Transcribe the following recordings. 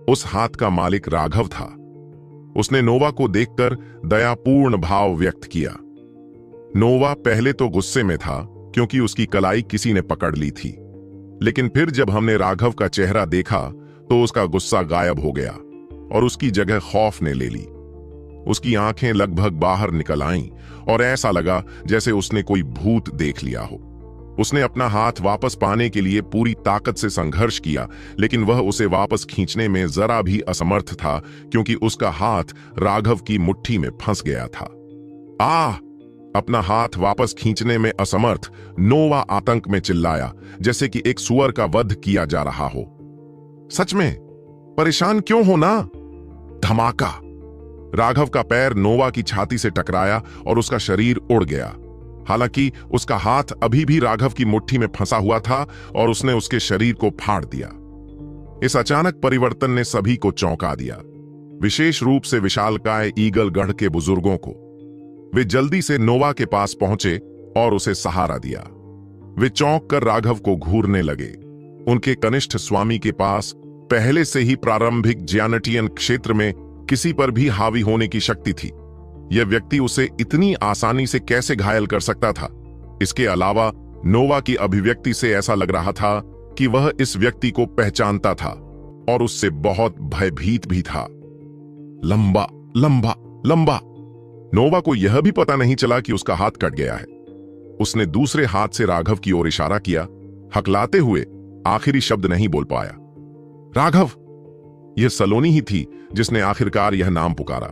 उस हाथ का मालिक राघव था। उसने नोवा को देखकर दयापूर्ण भाव व्यक्त किया। नोवा पहले तो गुस्से में था क्योंकि उसकी कलाई किसी ने पकड़ ली थी, लेकिन फिर जब हमने राघव का चेहरा देखा तो उसका गुस्सा गायब हो गया और उसकी जगह खौफ ने ले ली। उसकी आंखें लगभग बाहर निकल आईं और ऐसा लगा जैसे उसने कोई भूत देख लिया हो। उसने अपना हाथ वापस पाने के लिए पूरी ताकत से संघर्ष किया, लेकिन वह उसे वापस खींचने में जरा भी असमर्थ था क्योंकि उसका हाथ राघव की मुट्ठी में फंस गया था। आह! अपना हाथ वापस खींचने में असमर्थ नोवा आतंक में चिल्लाया, जैसे कि एक सुअर का वध किया जा रहा हो। सच में परेशान क्यों हो ना? धमाका! राघव का पैर नोवा की छाती से टकराया और उसका शरीर उड़ गया। हालांकि उसका हाथ अभी भी राघव की मुट्ठी में फंसा हुआ था और उसने उसके शरीर को फाड़ दिया। इस अचानक परिवर्तन ने सभी को चौंका दिया, विशेष रूप से विशालकाय ईगलगढ़ के बुजुर्गों को। वे जल्दी से नोवा के पास पहुंचे और उसे सहारा दिया। वे चौंक कर राघव को घूरने लगे। उनके कनिष्ठ स्वामी के पास पहले से ही प्रारंभिक ज्यानटियन क्षेत्र में किसी पर भी हावी होने की शक्ति थी। यह व्यक्ति उसे इतनी आसानी से कैसे घायल कर सकता था? इसके अलावा नोवा की अभिव्यक्ति से ऐसा लग रहा था कि वह इस व्यक्ति को पहचानता था और उससे बहुत भयभीत भी था। लंबा लंबा लंबा। नोवा को यह भी पता नहीं चला कि उसका हाथ कट गया है। उसने दूसरे हाथ से राघव की ओर इशारा किया, हकलाते हुए आखिरी शब्द नहीं बोल पाया। राघव! यह सलोनी ही थी जिसने आखिरकार यह नाम पुकारा।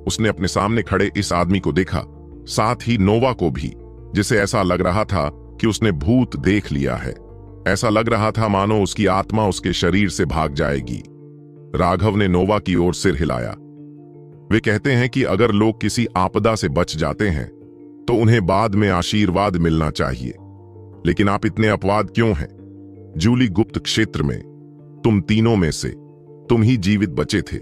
उसने अपने सामने खड़े इस आदमी को देखा, साथ ही नोवा को भी, जिसे ऐसा लग रहा था कि उसने भूत देख लिया है। ऐसा लग रहा था मानो उसकी आत्मा उसके शरीर से भाग जाएगी। राघव ने नोवा की ओर सिर हिलाया। वे कहते हैं कि अगर लोग किसी आपदा से बच जाते हैं तो उन्हें बाद में आशीर्वाद मिलना चाहिए, लेकिन आप इतने अपवाद क्यों हैं? जूली गुप्त क्षेत्र में तुम तीनों में से तुम ही जीवित बचे थे।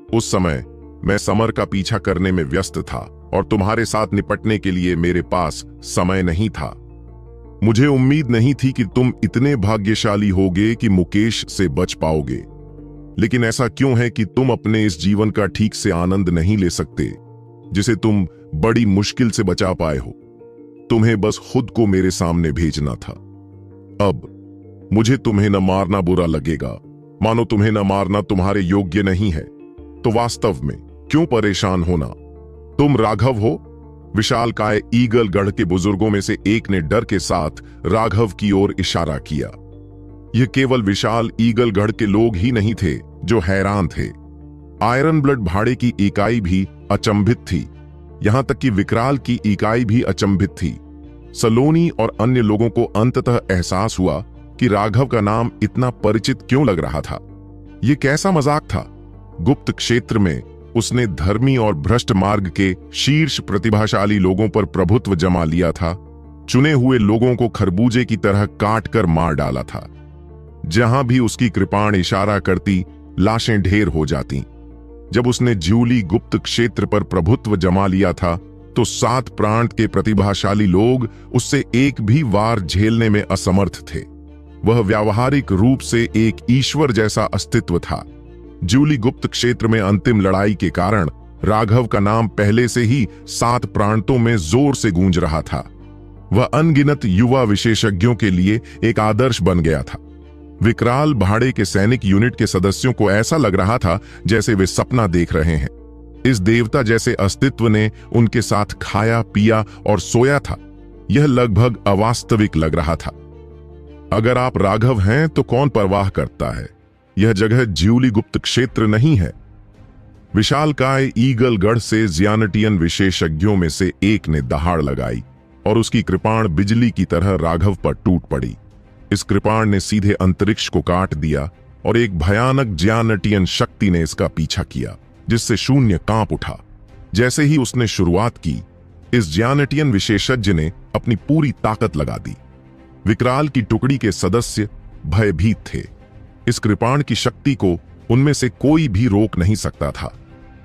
उस समय मैं समर का पीछा करने में व्यस्त था और तुम्हारे साथ निपटने के लिए मेरे पास समय नहीं था। मुझे उम्मीद नहीं थी कि तुम इतने भाग्यशाली होगे कि मुकेश से बच पाओगे, लेकिन ऐसा क्यों है कि तुम अपने इस जीवन का ठीक से आनंद नहीं ले सकते जिसे तुम बड़ी मुश्किल से बचा पाए हो? तुम्हें बस खुद को मेरे सामने भेजना था। अब मुझे तुम्हें न मारना बुरा लगेगा, मानो तुम्हें न मारना तुम्हारे योग्य नहीं है। तो वास्तव में क्यों परेशान होना? तुम राघव हो? विशालकाय ईगलगढ़ के बुजुर्गों में से एक ने डर के साथ राघव की ओर इशारा किया। यह केवल विशाल ईगलगढ़ के लोग ही नहीं थे जो हैरान थे। आयरन ब्लड भाड़े की इकाई भी अचंभित थी, यहां तक कि विकराल की इकाई भी अचंभित थी। सलोनी और अन्य लोगों को अंततः एहसास हुआ कि राघव का नाम इतना परिचित क्यों लग रहा था। यह कैसा मजाक था? गुप्त क्षेत्र में उसने धर्मी और भ्रष्ट मार्ग के शीर्ष प्रतिभाशाली लोगों पर प्रभुत्व जमा लिया था। चुने हुए लोगों को खरबूजे की तरह काट कर मार डाला था। जहां भी उसकी कृपाण इशारा करती, लाशें ढेर हो जाती। जब उसने जूली गुप्त क्षेत्र पर प्रभुत्व जमा लिया था तो 7 प्रांत के प्रतिभाशाली लोग उससे एक भी वार झेलने में असमर्थ थे। वह व्यावहारिक रूप से एक ईश्वर जैसा अस्तित्व था। जूली गुप्त क्षेत्र में अंतिम लड़ाई के कारण राघव का नाम पहले से ही 7 प्रांतों में जोर से गूंज रहा था। वह अनगिनत युवा विशेषज्ञों के लिए एक आदर्श बन गया था। विकराल भाड़े के सैनिक यूनिट के सदस्यों को ऐसा लग रहा था जैसे वे सपना देख रहे हैं। इस देवता जैसे अस्तित्व ने उनके साथ खाया, पिया और सोया था। यह लगभग अवास्तविक लग रहा था। अगर आप राघव हैं तो कौन परवाह करता है? यह जगह ज्यूली गुप्त क्षेत्र नहीं है। विशालकाय ईगलगढ़ से ज्यानटियन विशेषज्ञों में से एक ने दहाड़ लगाई और उसकी कृपाण बिजली की तरह राघव पर टूट पड़ी। इस कृपाण ने सीधे अंतरिक्ष को काट दिया और एक भयानक ज्यानटियन शक्ति ने इसका पीछा किया, जिससे शून्य कांप उठा। जैसे ही उसने शुरुआत की, इस ज्यानटियन विशेषज्ञ ने अपनी पूरी ताकत लगा दी। विकराल की टुकड़ी के सदस्य भयभीत थे। इस कृपाण की शक्ति को उनमें से कोई भी रोक नहीं सकता था,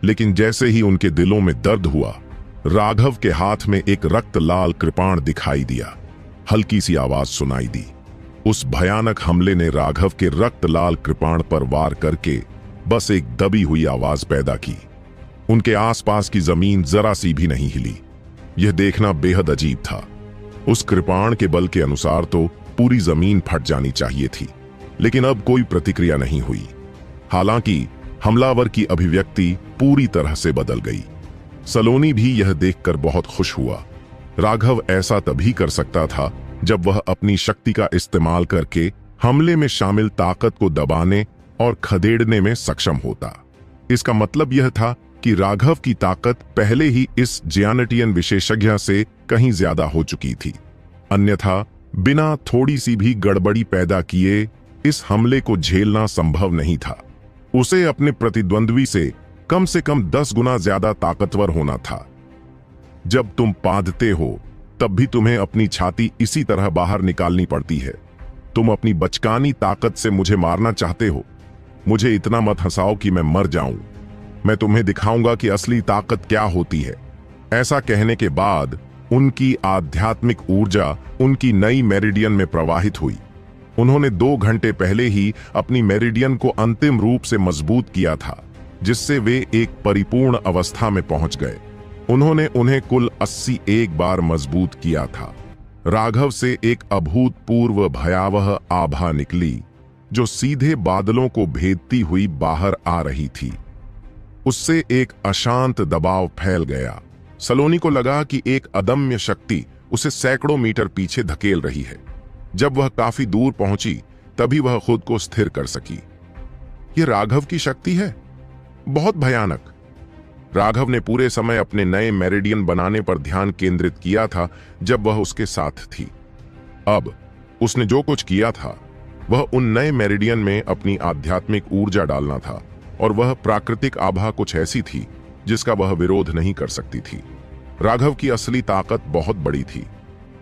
लेकिन जैसे ही उनके दिलों में दर्द हुआ, राघव के हाथ में एक रक्त लाल कृपाण दिखाई दिया। हल्की सी आवाज सुनाई दी। उस भयानक हमले ने राघव के रक्त लाल कृपाण पर वार करके बस एक दबी हुई आवाज पैदा की। उनके आसपास की जमीन जरा सी भी नहीं हिली। यह देखना बेहद अजीब था। उस कृपाण के बल के अनुसार तो पूरी जमीन फट जानी चाहिए थी, लेकिन अब कोई प्रतिक्रिया नहीं हुई। हालांकि हमलावर की अभिव्यक्ति पूरी तरह से बदल गई। सलोनी भी यह देखकर बहुत खुश हुआ। राघव ऐसा तभी कर सकता था जब वह अपनी शक्ति का इस्तेमाल करके हमले में शामिल ताकत को दबाने और खदेड़ने में सक्षम होता। इसका मतलब यह था कि राघव की ताकत पहले ही इस जियानेटियन विशेषज्ञ से कहीं ज्यादा हो चुकी थी। अन्यथा बिना थोड़ी सी भी गड़बड़ी पैदा किए इस हमले को झेलना संभव नहीं था। उसे अपने प्रतिद्वंद्वी से कम 10 गुना ज्यादा ताकतवर होना था। जब तुम पादते हो तब भी तुम्हें अपनी छाती इसी तरह बाहर निकालनी पड़ती है। तुम अपनी बचकानी ताकत से मुझे मारना चाहते हो। मुझे इतना मत हंसाओ कि मैं मर जाऊं। मैं तुम्हें दिखाऊंगा कि असली ताकत क्या होती है। ऐसा कहने के बाद उनकी आध्यात्मिक ऊर्जा उनकी नई मेरिडियन में प्रवाहित हुई। उन्होंने 2 घंटे पहले ही अपनी मेरिडियन को अंतिम रूप से मजबूत किया था, जिससे वे एक परिपूर्ण अवस्था में पहुंच गए। उन्होंने उन्हें कुल 81 बार मजबूत किया था। राघव से एक अभूतपूर्व भयावह आभा निकली, जो सीधे बादलों को भेदती हुई बाहर आ रही थी। उससे एक अशांत दबाव फैल गया। सलोनी को लगा कि एक अदम्य शक्ति उसे सैकड़ों मीटर पीछे धकेल रही है। जब वह काफी दूर पहुंची तभी वह खुद को स्थिर कर सकी। यह राघव की शक्ति है, बहुत भयानक। राघव ने पूरे समय अपने नए मेरिडियन बनाने पर ध्यान केंद्रित किया था जब वह उसके साथ थी। अब उसने जो कुछ किया था वह उन नए मेरिडियन में अपनी आध्यात्मिक ऊर्जा डालना था, और वह प्राकृतिक आभा कुछ ऐसी थी जिसका वह विरोध नहीं कर सकती थी। राघव की असली ताकत बहुत बड़ी थी।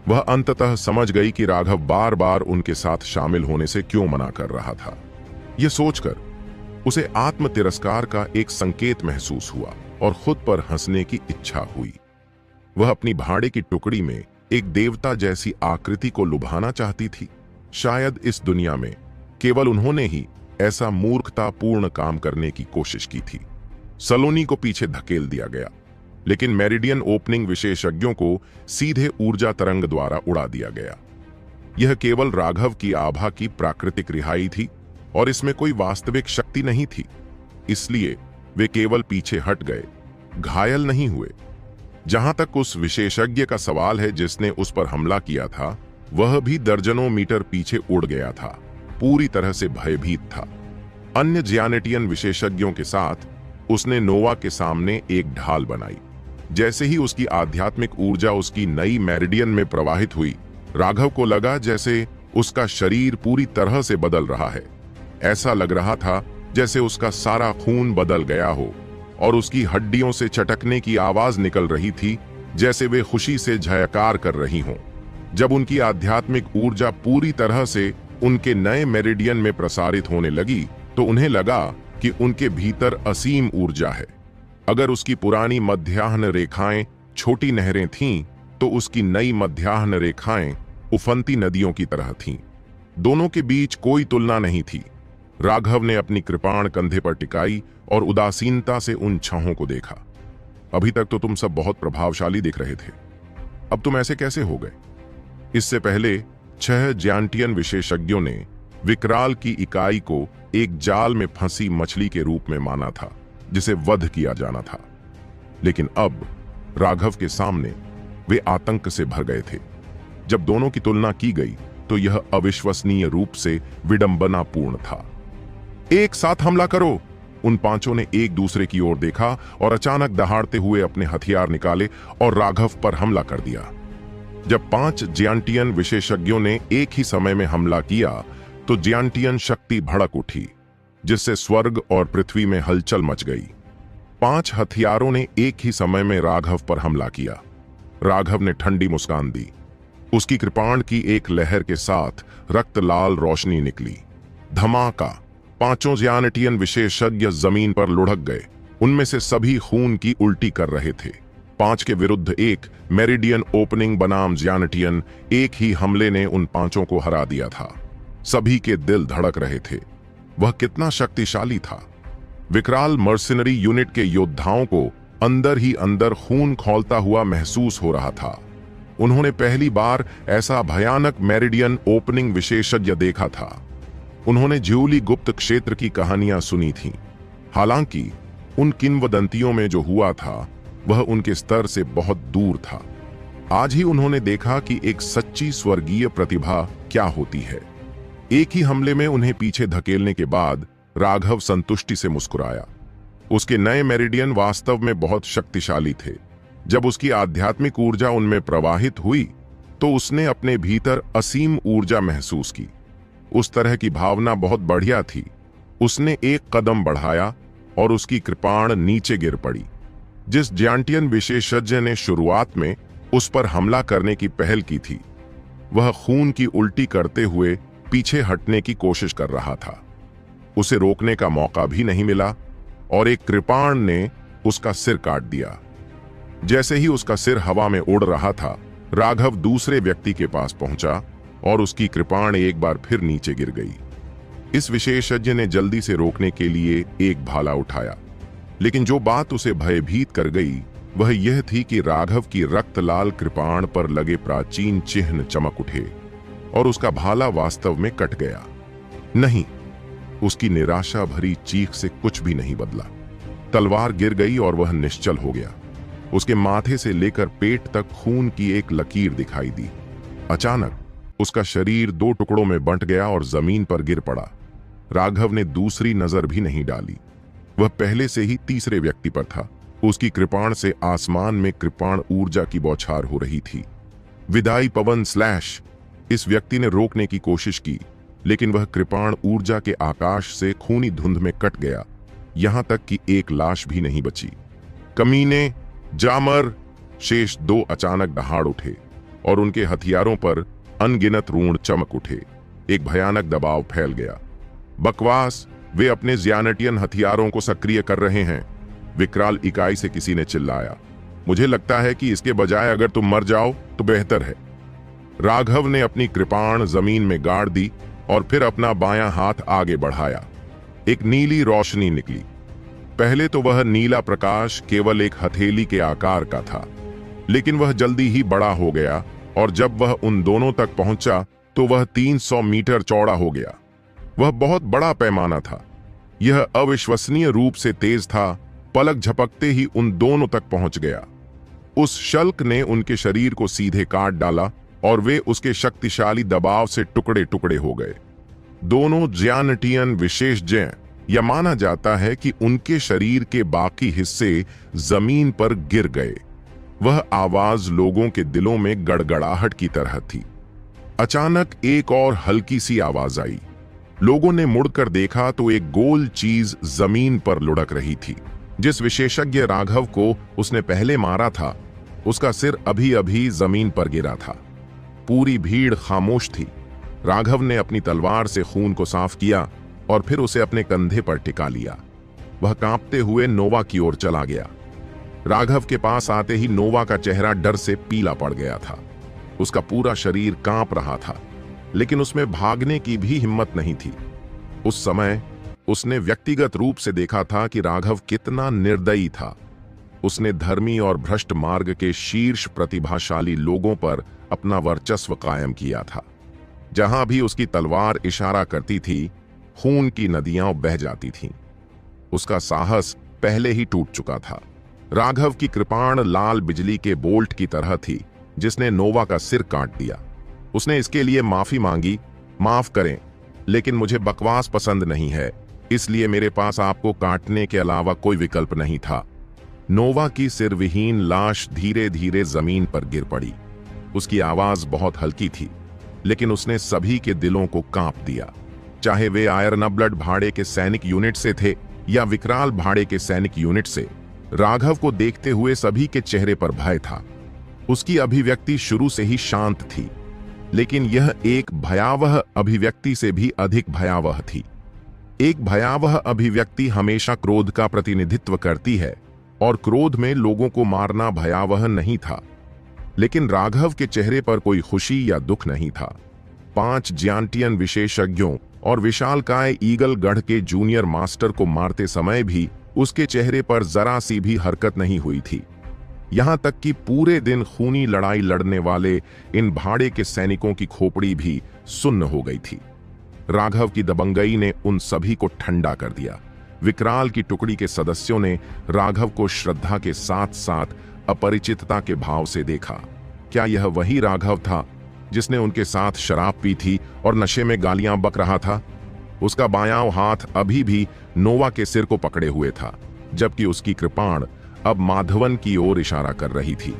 वह अंततः समझ गई कि राघव बार बार उनके साथ शामिल होने से क्यों मना कर रहा था। यह सोचकर उसे आत्म तिरस्कार का एक संकेत महसूस हुआ और खुद पर हंसने की इच्छा हुई। वह अपनी भाड़े की टुकड़ी में एक देवता जैसी आकृति को लुभाना चाहती थी। शायद इस दुनिया में केवल उन्होंने ही ऐसा मूर्खतापूर्ण काम करने की कोशिश की थी। सलोनी को पीछे धकेल दिया गया, लेकिन मेरिडियन ओपनिंग विशेषज्ञों को सीधे ऊर्जा तरंग द्वारा उड़ा दिया गया। यह केवल राघव की आभा की प्राकृतिक रिहाई थी और इसमें कोई वास्तविक शक्ति नहीं थी। इसलिए वे केवल पीछे हट गए, घायल नहीं हुए। जहां तक उस विशेषज्ञ का सवाल है जिसने उस पर हमला किया था, वह भी दर्जनों मीटर पीछे उड़ गया था, पूरी तरह से भयभीत था। अन्य जियानेटियन विशेषज्ञों के साथ उसने नोवा के सामने एक ढाल बनाई। जैसे ही उसकी आध्यात्मिक ऊर्जा उसकी नई मेरिडियन में प्रवाहित हुई, राघव को लगा जैसे उसका शरीर पूरी तरह से बदल रहा है। ऐसा लग रहा था जैसे उसका सारा खून बदल गया हो और उसकी हड्डियों से चटकने की आवाज निकल रही थी, जैसे वे खुशी से जयकार कर रही हों। जब उनकी आध्यात्मिक ऊर्जा पूरी तरह से उनके नए मेरिडियन में प्रसारित होने लगी तो उन्हें लगा कि उनके भीतर असीम ऊर्जा है। अगर उसकी पुरानी मध्याह्न रेखाएं छोटी नहरें थीं, तो उसकी नई मध्याह्न रेखाएं उफनती नदियों की तरह थीं। दोनों के बीच कोई तुलना नहीं थी। राघव ने अपनी कृपाण कंधे पर टिकाई और उदासीनता से उन छहों को देखा। अभी तक तो तुम सब बहुत प्रभावशाली दिख रहे थे, अब तुम ऐसे कैसे हो गए? इससे पहले 6 जियांटियन विशेषज्ञों ने विकराल की इकाई को एक जाल में फंसी मछली के रूप में माना था, जिसे वध किया जाना था। लेकिन अब राघव के सामने वे आतंक से भर गए थे। जब दोनों की तुलना की गई तो यह अविश्वसनीय रूप से विडंबनापूर्ण था। एक साथ हमला करो! उन पांचों ने एक दूसरे की ओर देखा और अचानक दहाड़ते हुए अपने हथियार निकाले और राघव पर हमला कर दिया। जब 5 जियांटियन विशेषज्ञों ने एक ही समय में हमला किया तो जियांटियन शक्ति भड़क उठी, जिससे स्वर्ग और पृथ्वी में हलचल मच गई। 5 हथियारों ने एक ही समय में राघव पर हमला किया। राघव ने ठंडी मुस्कान दी। उसकी कृपाण की एक लहर के साथ रक्त लाल रोशनी निकली। धमाका! 5 जियानेटियन विशेषज्ञ जमीन पर लुढ़क गए। उनमें से सभी खून की उल्टी कर रहे थे। 5 के विरुद्ध 1 मेरिडियन ओपनिंग बनाम जियानेटियन एक ही हमले ने उन 5 को हरा दिया था। सभी के दिल धड़क रहे थे। वह कितना शक्तिशाली था। विकराल मर्सिनरी यूनिट के योद्धाओं को अंदर ही अंदर खून खौलता हुआ महसूस हो रहा था। उन्होंने पहली बार ऐसा भयानक मेरिडियन ओपनिंग विशेषज्ञ देखा था। उन्होंने ज्यूली गुप्त क्षेत्र की कहानियां सुनी थीं। हालांकि उन किंवदंतियों में जो हुआ था वह उनके स्तर से बहुत दूर था। आज ही उन्होंने देखा कि एक सच्ची स्वर्गीय प्रतिभा क्या होती है। एक ही हमले में उन्हें पीछे धकेलने के बाद राघव संतुष्टि से मुस्कुराया। उसके नए मेरिडियन वास्तव में बहुत शक्तिशाली थे। जब उसकी आध्यात्मिक ऊर्जा उनमें प्रवाहित हुई तो उसने अपने भीतर असीम ऊर्जा महसूस की। उस तरह की भावना बहुत बढ़िया थी। उसने एक कदम बढ़ाया और उसकी कृपाण नीचे गिर पड़ी। जिस जायंटियन विशेषज्ञ ने शुरुआत में उस पर हमला करने की पहल की थी, वह खून की उल्टी करते हुए पीछे हटने की कोशिश कर रहा था। उसे रोकने का मौका भी नहीं मिला और एक कृपाण ने उसका सिर काट दिया। जैसे ही उसका सिर हवा में उड़ रहा था, राघव दूसरे व्यक्ति के पास पहुंचा और उसकी कृपाण एक बार फिर नीचे गिर गई। इस विशेषज्ञ ने जल्दी से रोकने के लिए एक भाला उठाया, लेकिन जो बात उसे भयभीत कर गई वह यह थी कि राघव की रक्त लाल कृपाण पर लगे प्राचीन चिन्ह चमक उठे और उसका भाला वास्तव में कट गया। नहीं, उसकी निराशा भरी चीख से कुछ भी नहीं बदला। तलवार गिर गई और वह निश्चल हो गया। उसके माथे से लेकर पेट तक खून की एक लकीर दिखाई दी। अचानक उसका शरीर दो टुकड़ों में बंट गया और जमीन पर गिर पड़ा। राघव ने दूसरी नजर भी नहीं डाली। वह पहले से ही तीसरे व्यक्ति पर था। उसकी कृपाण से आसमान में कृपाण ऊर्जा की बौछार हो रही थी। विदाई पवन स्लैश! इस व्यक्ति ने रोकने की कोशिश की, लेकिन वह कृपाण ऊर्जा के आकाश से खूनी धुंध में कट गया। यहां तक कि एक लाश भी नहीं बची। कमीने, जामर! शेष दो अचानक दहाड़ उठे और उनके हथियारों पर अनगिनत रूण चमक उठे। एक भयानक दबाव फैल गया। बकवास! वे अपने ज़ियानटियन हथियारों को सक्रिय कर रहे हैं। विकराल इकाई से किसी ने चिल्लाया। मुझे लगता है कि इसके बजाय अगर तुम मर जाओ तो बेहतर है। राघव ने अपनी कृपाण जमीन में गाड़ दी और फिर अपना बायां हाथ आगे बढ़ाया। एक नीली रोशनी निकली। पहले तो वह नीला प्रकाश केवल एक हथेली के आकार का था, लेकिन वह जल्दी ही बड़ा हो गया और जब वह उन दोनों तक पहुंचा तो वह 300 मीटर चौड़ा हो गया। वह बहुत बड़ा पैमाना था। यह अविश्वसनीय रूप से तेज था। पलक झपकते ही उन दोनों तक पहुंच गया। उस शल्क ने उनके शरीर को सीधे काट डाला और वे उसके शक्तिशाली दबाव से टुकड़े टुकड़े हो गए। दोनों ज़ियानटियन विशेषज्ञ, यह माना जाता है कि उनके शरीर के बाकी हिस्से जमीन पर गिर गए। वह आवाज लोगों के दिलों में गड़गड़ाहट की तरह थी। अचानक एक और हल्की सी आवाज आई। लोगों ने मुड़कर देखा तो एक गोल चीज जमीन पर लुढ़क रही थी। जिस विशेषज्ञ राघव को उसने पहले मारा था, उसका सिर अभी अभी जमीन पर गिरा था। पूरी भीड़ खामोश थी। राघव ने अपनी तलवार से खून को साफ किया और फिर उसे अपने कंधे पर टिका लिया। वह कांपते हुए नोवा की ओर चला गया। राघव के पास आते ही नोवा का चेहरा डर से पीला पड़ गया था। उसका पूरा शरीर कांप रहा था, लेकिन उसमें भागने की भी हिम्मत नहीं थी। उस समय उसने व्यक्तिगत रूप से देखा था कि राघव कितना निर्दयी था। उसने धर्मी और भ्रष्ट मार्ग के शीर्ष प्रतिभाशाली लोगों पर अपना वर्चस्व कायम किया था। जहां भी उसकी तलवार इशारा करती थी, खून की नदियां बह जाती थीं। उसका साहस पहले ही टूट चुका था। राघव की कृपाण लाल बिजली के बोल्ट की तरह थी, जिसने नोवा का सिर काट दिया। उसने इसके लिए माफी मांगी। माफ करें, लेकिन मुझे बकवास पसंद नहीं है, इसलिए मेरे पास आपको काटने के अलावा कोई विकल्प नहीं था। नोवा की सिरविहीन लाश धीरे धीरे जमीन पर गिर पड़ी। उसकी आवाज बहुत हल्की थी, लेकिन उसने सभी के दिलों को कांप दिया। चाहे वे आयरन ब्लड भाड़े के सैनिक यूनिट से थे या विकराल भाड़े के सैनिक यूनिट से, राघव को देखते हुए सभी के चेहरे पर भय था। उसकी अभिव्यक्ति शुरू से ही शांत थी, लेकिन यह एक भयावह अभिव्यक्ति से भी अधिक भयावह थी। एक भयावह अभिव्यक्ति हमेशा क्रोध का प्रतिनिधित्व करती है, और क्रोध में लोगों को मारना भयावह नहीं था। लेकिन राघव के चेहरे पर कोई खुशी या दुख नहीं था। 5 ज़ियानटियन विशेषज्ञों और विशालकाय ईगलगढ़ के जूनियर मास्टर को मारते समय भी उसके चेहरे पर जरा सी भी हरकत नहीं हुई थी। यहां तक कि पूरे दिन खूनी लड़ाई लड़ने वाले इन भाड़े के सैनिकों की खोपड़ी भी सुन्न हो गई थी। राघव की दबंगई ने उन सभी को ठंडा कर दिया। विकराल की टुकड़ी के सदस्यों ने राघव को श्रद्धा के साथ साथ अपरिचितता के भाव से देखा। क्या यह वही राघव था जिसने उनके साथ शराब पी थी और नशे में गालियां बक रहा था? उसका बायां हाथ अभी भी नोवा के सिर को पकड़े हुए था, जबकि उसकी कृपाण अब माधवन की ओर इशारा कर रही थी।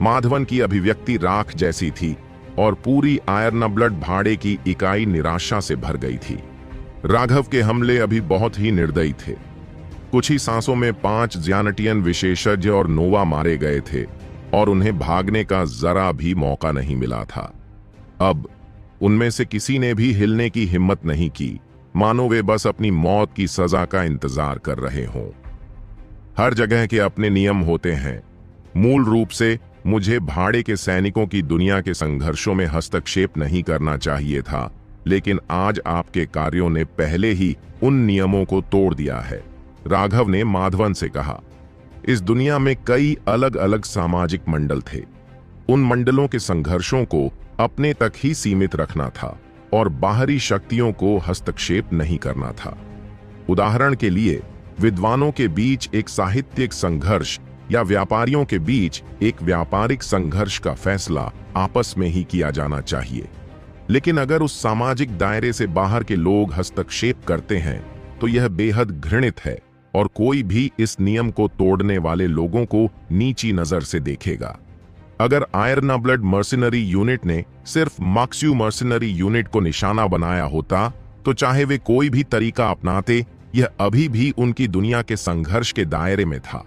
माधवन की अभिव्यक्ति राख जैसी थी और पूरी आयरन ब्लड भाड़े की इकाई निराशा से भर गई थी। राघव के हमले अभी बहुत ही निर्दयी थे। कुछ ही सांसों में 5 ज्यानटियन विशेषज्ञ और नोवा मारे गए थे और उन्हें भागने का जरा भी मौका नहीं मिला था। अब उनमें से किसी ने भी हिलने की हिम्मत नहीं की, मानो वे बस अपनी मौत की सजा का इंतजार कर रहे हों। हर जगह के अपने नियम होते हैं। मूल रूप से मुझे भाड़े के सैनिकों की दुनिया के संघर्षों में हस्तक्षेप नहीं करना चाहिए था, लेकिन आज आपके कार्यों ने पहले ही उन नियमों को तोड़ दिया है, राघव ने माधवन से कहा। इस दुनिया में कई अलग अलग सामाजिक मंडल थे। उन मंडलों के संघर्षों को अपने तक ही सीमित रखना था और बाहरी शक्तियों को हस्तक्षेप नहीं करना था। उदाहरण के लिए, विद्वानों के बीच एक साहित्यिक संघर्ष या व्यापारियों के बीच एक व्यापारिक संघर्ष का फैसला आपस में ही किया जाना चाहिए। लेकिन अगर उस सामाजिक दायरे से बाहर के लोग हस्तक्षेप करते हैं तो यह बेहद घृणित है और कोई भी इस नियम को तोड़ने वाले लोगों को नीची नजर से देखेगा। अगर आयरन ब्लड मर्सिनरी यूनिट ने सिर्फ मक्स्यू मर्सिनरी यूनिट को निशाना बनाया होता तो चाहे वे कोई भी तरीका अपनाते, यह अभी भी उनकी दुनिया के संघर्ष के दायरे में था।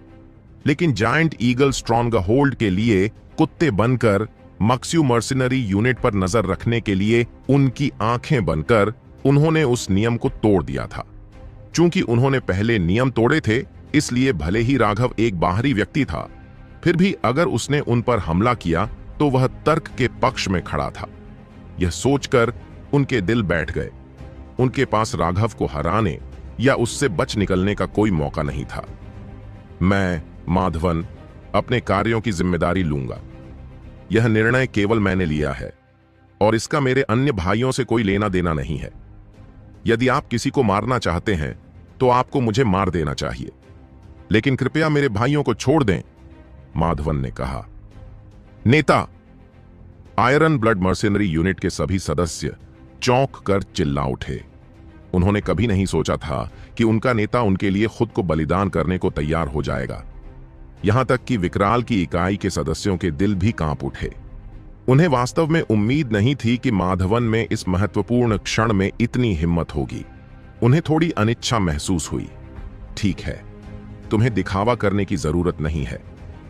लेकिन जायंट ईगल स्ट्रॉन्गहोल्ड के लिए कुत्ते बनकर मक्स्यू मर्सिनरी यूनिट पर नजर रखने के लिए उनकी आंखें बनकर उन्होंने उस नियम को तोड़ दिया था। चूंकि उन्होंने पहले नियम तोड़े थे, इसलिए भले ही राघव एक बाहरी व्यक्ति था, फिर भी अगर उसने उन पर हमला किया तो वह तर्क के पक्ष में खड़ा था। यह सोचकर उनके दिल बैठ गए। उनके पास राघव को हराने या उससे बच निकलने का कोई मौका नहीं था। मैं, माधवन, अपने कार्यों की जिम्मेदारी लूंगा। यह निर्णय केवल मैंने लिया है और इसका मेरे अन्य भाइयों से कोई लेना देना नहीं है। यदि आप किसी को मारना चाहते हैं तो आपको मुझे मार देना चाहिए, लेकिन कृपया मेरे भाइयों को छोड़ दें, माधवन ने कहा। नेता! आयरन ब्लड मर्सिनरी यूनिट के सभी सदस्य चौंक कर चिल्ला उठे। उन्होंने कभी नहीं सोचा था कि उनका नेता उनके लिए खुद को बलिदान करने को तैयार हो जाएगा। यहां तक कि विकराल की इकाई के सदस्यों के दिल भी कांप उठे। उन्हें वास्तव में उम्मीद नहीं थी कि माधवन में इस महत्वपूर्ण क्षण में इतनी हिम्मत होगी। उन्हें थोड़ी अनिच्छा महसूस हुई। ठीक है, तुम्हें दिखावा करने की जरूरत नहीं है।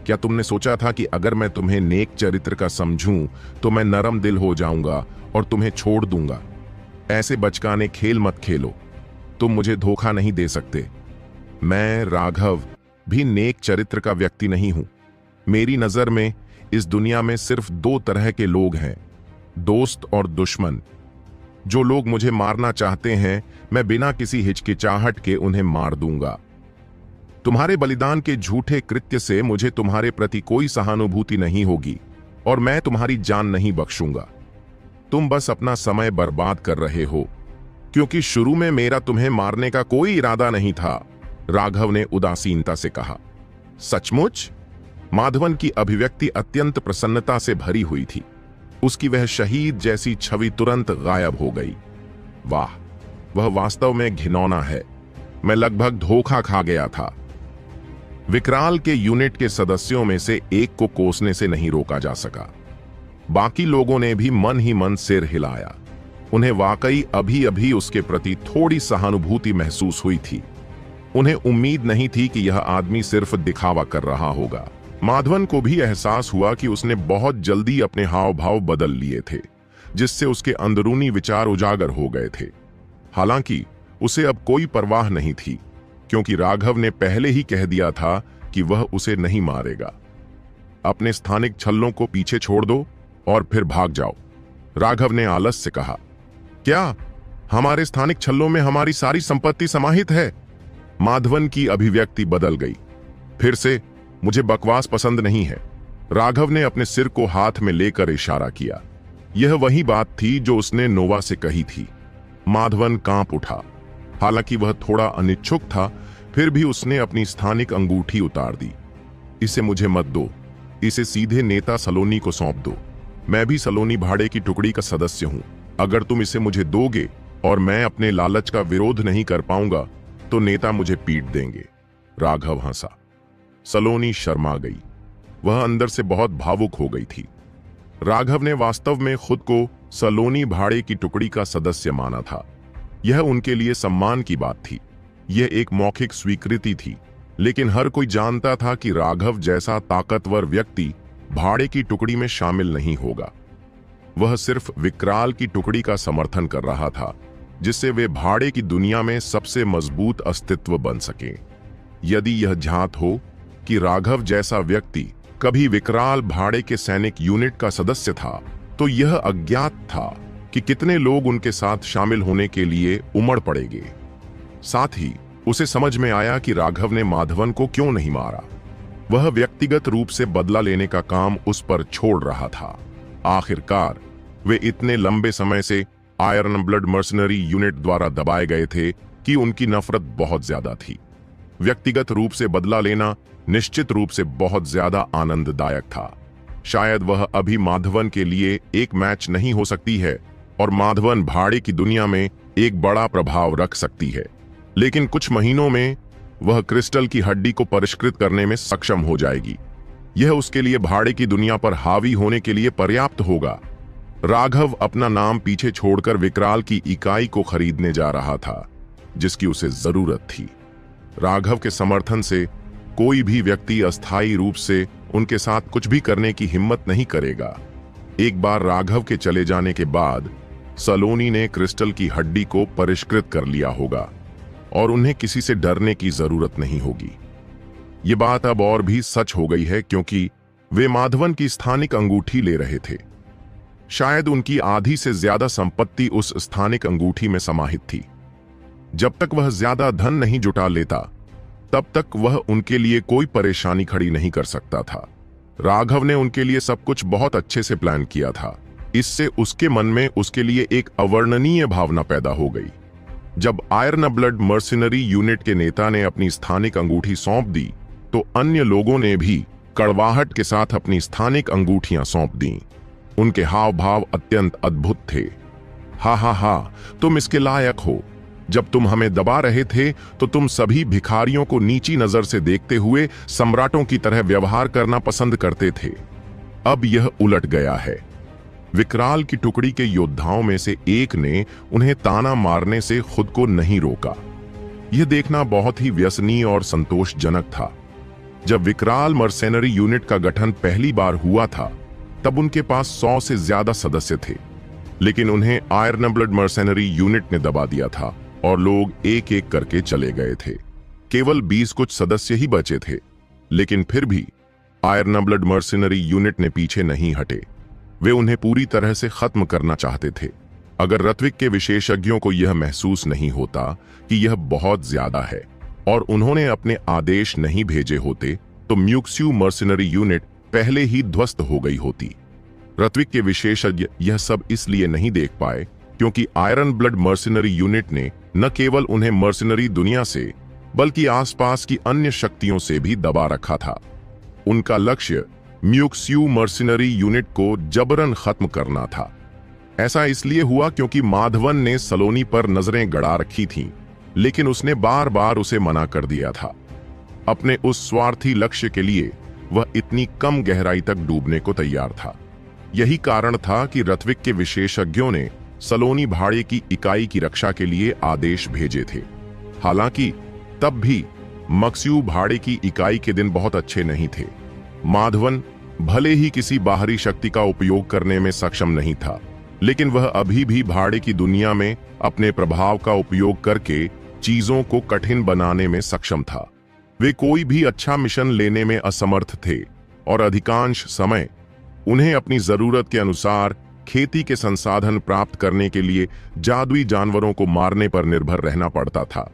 क्या तुमने सोचा था कि अगर मैं तुम्हें नेक चरित्र का समझूं तो मैं नरम दिल हो जाऊंगा और तुम्हें छोड़ दूंगा? ऐसे बचकाने खेल मत खेलो। तुम मुझे धोखा नहीं दे सकते। मैं, राघव, भी नेक चरित्र का व्यक्ति नहीं हूं। मेरी नजर में इस दुनिया में सिर्फ 2 तरह के लोग हैं, दोस्त और दुश्मन। जो लोग मुझे मारना चाहते हैं, मैं बिना किसी हिचकिचाहट के उन्हें मार दूंगा। तुम्हारे बलिदान के झूठे कृत्य से मुझे तुम्हारे प्रति कोई सहानुभूति नहीं होगी और मैं तुम्हारी जान नहीं बख्शूंगा। तुम बस अपना समय बर्बाद कर रहे हो, क्योंकि शुरू में मेरा तुम्हें मारने का कोई इरादा नहीं था, राघव ने उदासीनता से कहा। सचमुच? माधवन की अभिव्यक्ति अत्यंत प्रसन्नता से भरी हुई थी। उसकी वह शहीद जैसी छवि तुरंत गायब हो गई। वाह, वह वास्तव में घिनौना है। मैं लगभग धोखा खा गया था। विकराल के यूनिट के सदस्यों में से एक को कोसने से नहीं रोका जा सका। बाकी लोगों ने भी मन ही मन सिर हिलाया। उन्हें वाकई अभी अभी उसके प्रति थोड़ी सहानुभूति महसूस हुई थी। उन्हें उम्मीद नहीं थी कि यह आदमी सिर्फ दिखावा कर रहा होगा। माधवन को भी एहसास हुआ कि उसने बहुत जल्दी अपने हाव भाव बदल लिए थे, जिससे उसके अंदरूनी विचार उजागर हो गए थे। हालांकि उसे अब कोई परवाह नहीं थी, क्योंकि राघव ने पहले ही कह दिया था कि वह उसे नहीं मारेगा। अपने स्थानिक छल्लों को पीछे छोड़ दो और फिर भाग जाओ, राघव ने आलस से कहा। क्या? हमारे स्थानिक छल्लों में हमारी सारी संपत्ति समाहित है। माधवन की अभिव्यक्ति बदल गई। फिर से, मुझे बकवास पसंद नहीं है। राघव ने अपने सिर को हाथ में लेकर इशारा किया। यह वही बात थी जो उसने नोवा से कही थी। माधवन कांप उठा। हालांकि वह थोड़ा अनिच्छुक था, फिर भी उसने अपनी स्थानिक अंगूठी उतार दी। इसे मुझे मत दो, इसे सीधे नेता सलोनी को सौंप दो। मैं भी सलोनी भाड़े की टुकड़ी का सदस्य हूं। अगर तुम इसे मुझे दोगे और मैं अपने लालच का विरोध नहीं कर पाऊंगा तो नेता मुझे पीट देंगे। राघव हंसा। सलोनी शर्मा गई। वह अंदर से बहुत भावुक हो गई थी। राघव ने वास्तव में खुद को सलोनी भाड़े की टुकड़ी का सदस्य माना था। यह उनके लिए सम्मान की बात थी। यह एक मौखिक स्वीकृति थी, लेकिन हर कोई जानता था कि राघव जैसा ताकतवर व्यक्ति भाड़े की टुकड़ी में शामिल नहीं होगा। वह सिर्फ विकराल की टुकड़ी का समर्थन कर रहा था, जिससे वे भाड़े की दुनिया में सबसे मजबूत अस्तित्व बन सके। यदि यह झांत हो कि राघव जैसा व्यक्ति कभी विकराल भाड़े के सैनिक यूनिट का सदस्य था, तो यह अज्ञात था कि कितने लोग उनके साथ शामिल होने के लिए उमड़ पड़ेंगे। साथ ही उसे समझ में आया कि राघव ने माधवन को क्यों नहीं मारा। वह व्यक्तिगत रूप से बदला लेने का काम उस पर छोड़ रहा था। आखिरकार वे इतने लंबे समय से आयरन ब्लड मर्सनरी यूनिट द्वारा दबाए गए थे कि उनकी नफरत बहुत ज्यादा थी। व्यक्तिगत रूप से बदला लेना निश्चित रूप से बहुत ज्यादा आनंददायक था। शायद वह अभी माधवन के लिए एक मैच नहीं हो सकती है और माधवन भाड़े की दुनिया में एक बड़ा प्रभाव रख सकती है, लेकिन कुछ महीनों में वह क्रिस्टल की हड्डी को परिष्कृत करने में सक्षम हो जाएगी। यह उसके लिए भाड़े की दुनिया पर हावी होने के लिए पर्याप्त होगा। राघव अपना नाम पीछे छोड़कर विकराल की इकाई को खरीदने जा रहा था, जिसकी उसे जरूरत थी। राघव के समर्थन से कोई भी व्यक्ति अस्थायी रूप से उनके साथ कुछ भी करने की हिम्मत नहीं करेगा। एक बार राघव के चले जाने के बाद सलोनी ने क्रिस्टल की हड्डी को परिष्कृत कर लिया होगा और उन्हें किसी से डरने की जरूरत नहीं होगी। ये बात अब और भी सच हो गई है, क्योंकि वे माधवन की स्थानिक अंगूठी ले रहे थे। शायद उनकी आधी से ज्यादा संपत्ति उस स्थानिक अंगूठी में समाहित थी। जब तक वह ज्यादा धन नहीं जुटा लेता, तब तक वह उनके लिए कोई परेशानी खड़ी नहीं कर सकता था। राघव ने उनके लिए सब कुछ बहुत अच्छे से प्लान किया था। इससे उसके मन में उसके लिए एक अवर्णनीय भावना पैदा हो गई। जब आयरन ब्लड मर्सिनरी यूनिट के नेता ने अपनी स्थानिक अंगूठी सौंप दी, तो अन्य लोगों ने भी कड़वाहट के साथ अपनी स्थानिक अंगूठियां सौंप दी। उनके हाव भाव अत्यंत अद्भुत थे। हा हा हा, तुम इसके लायक हो। जब तुम हमें दबा रहे थे तो तुम सभी भिखारियों को नीची नजर से देखते हुए सम्राटों की तरह व्यवहार करना पसंद करते थे। अब यह उलट गया है। विकराल की टुकड़ी के योद्धाओं में से एक ने उन्हें ताना मारने से खुद को नहीं रोका। यह देखना बहुत ही व्यसनीय और संतोषजनक था। जब विकराल मर्सेनरी यूनिट का गठन पहली बार हुआ था, तब उनके पास 100 से ज्यादा सदस्य थे, लेकिन उन्हें आयरन ब्लड मर्सेनरी यूनिट ने दबा दिया था और लोग एक एक करके चले गए थे। केवल 20 कुछ सदस्य ही बचे थे, लेकिन फिर भी आयरन ब्लड मर्सेनरी यूनिट ने पीछे नहीं हटे। वे उन्हें पूरी तरह से खत्म करना चाहते थे। अगर रत्विक के विशेषज्ञों को यह महसूस नहीं होता कि यह बहुत ज्यादा है और उन्होंने अपने आदेश नहीं भेजे होते, तो म्यूक्स्यू मर्सेनरी यूनिट पहले ही ध्वस्त हो गई होती। रत्विक के विशेषज्ञ यह सब इसलिए नहीं देख पाए क्योंकि आयरन ब्लड मर्सेनरी यूनिट ने न केवल उन्हें मर्सेनरी दुनिया से, बल्कि आसपास की अन्य शक्तियों से भी दबा रखा था। उनका लक्ष्य म्यूक्स्यू मर्सेनरी यूनिट को जबरन खत्म करना था। ऐसा इसलिए हुआ क्योंकि माधवन ने सलोनी पर नजरें गड़ा रखी थीं, लेकिन उसने बार बार उसे मना कर दिया था। अपने उस स्वार्थी लक्ष्य के लिए वह इतनी कम गहराई तक डूबने को तैयार था। यही कारण था कि रत्विक के विशेषज्ञों ने सलोनी भाड़े की इकाई की रक्षा के लिए आदेश भेजे थे। हालांकि तब भी मक्स्यू भाड़े की इकाई के दिन बहुत अच्छे नहीं थे। माधवन भले ही किसी बाहरी शक्ति का उपयोग करने में सक्षम नहीं था, लेकिन वह अभी भी भाड़े की दुनिया में अपने प्रभाव का उपयोग करके चीजों को कठिन बनाने में सक्षम था। वे कोई भी अच्छा मिशन लेने में असमर्थ थे और अधिकांश समय उन्हें अपनी जरूरत के अनुसार खेती के संसाधन प्राप्त करने के लिए जादुई जानवरों को मारने पर निर्भर रहना पड़ता था।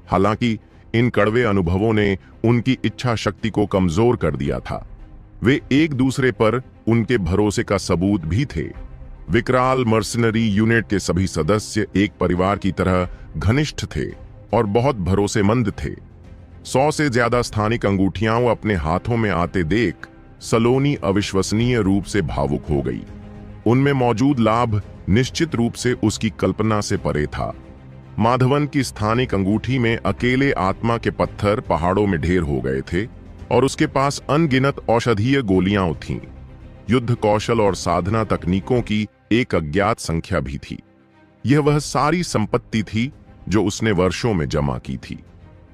हालांकि इन कड़वे अनुभवों ने उनकी इच्छा शक्ति को कमजोर कर दिया था। वे एक दूसरे पर उनके भरोसे का सबूत भी थे। विकराल मर्सिनरी यूनिट के सभी सदस्य एक परिवार की तरह घनिष्ठ थे और बहुत भरोसेमंद थे। 100 से ज्यादा स्थानिक अंगूठियां अपने हाथों में आते देख सलोनी अविश्वसनीय रूप से भावुक हो गई। उनमें मौजूद लाभ निश्चित रूप से उसकी कल्पना से परे था। माधवन की स्थानिक अंगूठी में अकेले आत्मा के पत्थर पहाड़ों में ढेर हो गए थे और उसके पास अनगिनत औषधीय गोलियां थीं। युद्ध कौशल और साधना तकनीकों की एक अज्ञात संख्या भी थी। यह वह सारी संपत्ति थी जो उसने वर्षों में जमा की थी।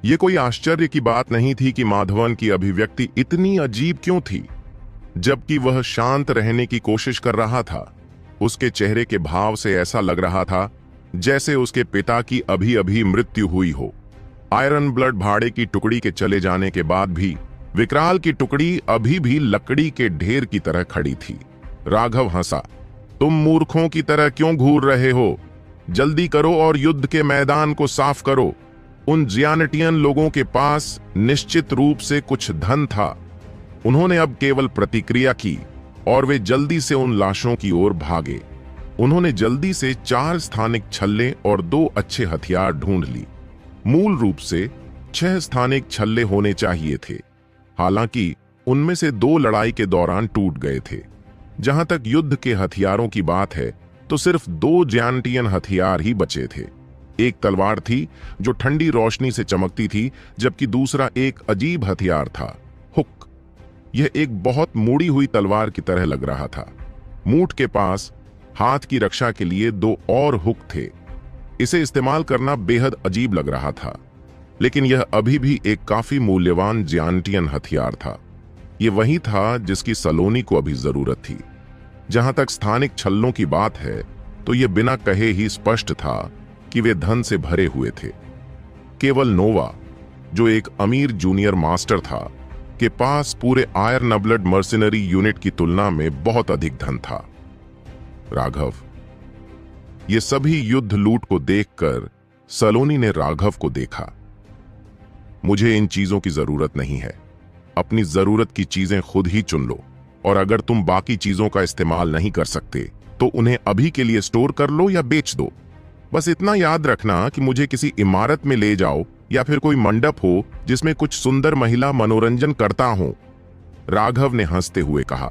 यह कोई आश्चर्य की बात नहीं थी कि माधवन की अभिव्यक्ति इतनी अजीब क्यों थी। जबकि वह शांत रहने की कोशिश कर रहा था, उसके चेहरे के भाव से ऐसा लग रहा था जैसे उसके पिता की अभी अभी मृत्यु हुई हो। आयरन ब्लड भाड़े की टुकड़ी के चले जाने के बाद भी विकराल की टुकड़ी अभी भी लकड़ी के ढेर की तरह खड़ी थी। राघव हंसा। तुम मूर्खों की तरह क्यों घूर रहे हो? जल्दी करो और युद्ध के मैदान को साफ करो। उन जियानटियन लोगों के पास निश्चित रूप से कुछ धन था। उन्होंने अब केवल प्रतिक्रिया की और वे जल्दी से उन लाशों की ओर भागे। उन्होंने जल्दी से 4 स्थानिक छल्ले और 2 अच्छे हथियार ढूंढ ली। मूल रूप से 6 स्थानिक छल्ले होने चाहिए थे। हालांकि उनमें से 2 लड़ाई के दौरान टूट गए थे। जहां तक युद्ध के हथियारों की बात है तो सिर्फ 2 जैंटियन हथियार ही बचे थे। एक तलवार थी जो ठंडी रोशनी से चमकती थी, जबकि दूसरा एक अजीब हथियार था, हुक। यह एक बहुत मुड़ी हुई तलवार की तरह लग रहा था। मूठ के पास हाथ की रक्षा के लिए 2 और हुक थे। इसे इस्तेमाल करना बेहद अजीब लग रहा था, लेकिन यह अभी भी एक काफी मूल्यवान जियानटियन हथियार था। यह वही था जिसकी सलोनी को अभी जरूरत थी। जहां तक स्थानिक छल्लों की बात है तो यह बिना कहे ही स्पष्ट था कि वे धन से भरे हुए थे। केवल नोवा, जो एक अमीर जूनियर मास्टर था, के पास पूरे आयरन ब्लड मर्सिनरी यूनिट की तुलना में बहुत अधिक धन था। राघव। ये सभी युद्ध लूट को देखकर सलोनी ने राघव को देखा। मुझे इन चीजों की जरूरत नहीं है। अपनी जरूरत की चीजें खुद ही चुन लो, और अगर तुम बाकी चीजों का इस्तेमाल नहीं कर सकते तो उन्हें अभी के लिए स्टोर कर लो या बेच दो। बस इतना याद रखना कि मुझे किसी इमारत में ले जाओ या फिर कोई मंडप हो जिसमें कुछ सुंदर महिला मनोरंजन करता हो। राघव ने हंसते हुए कहा,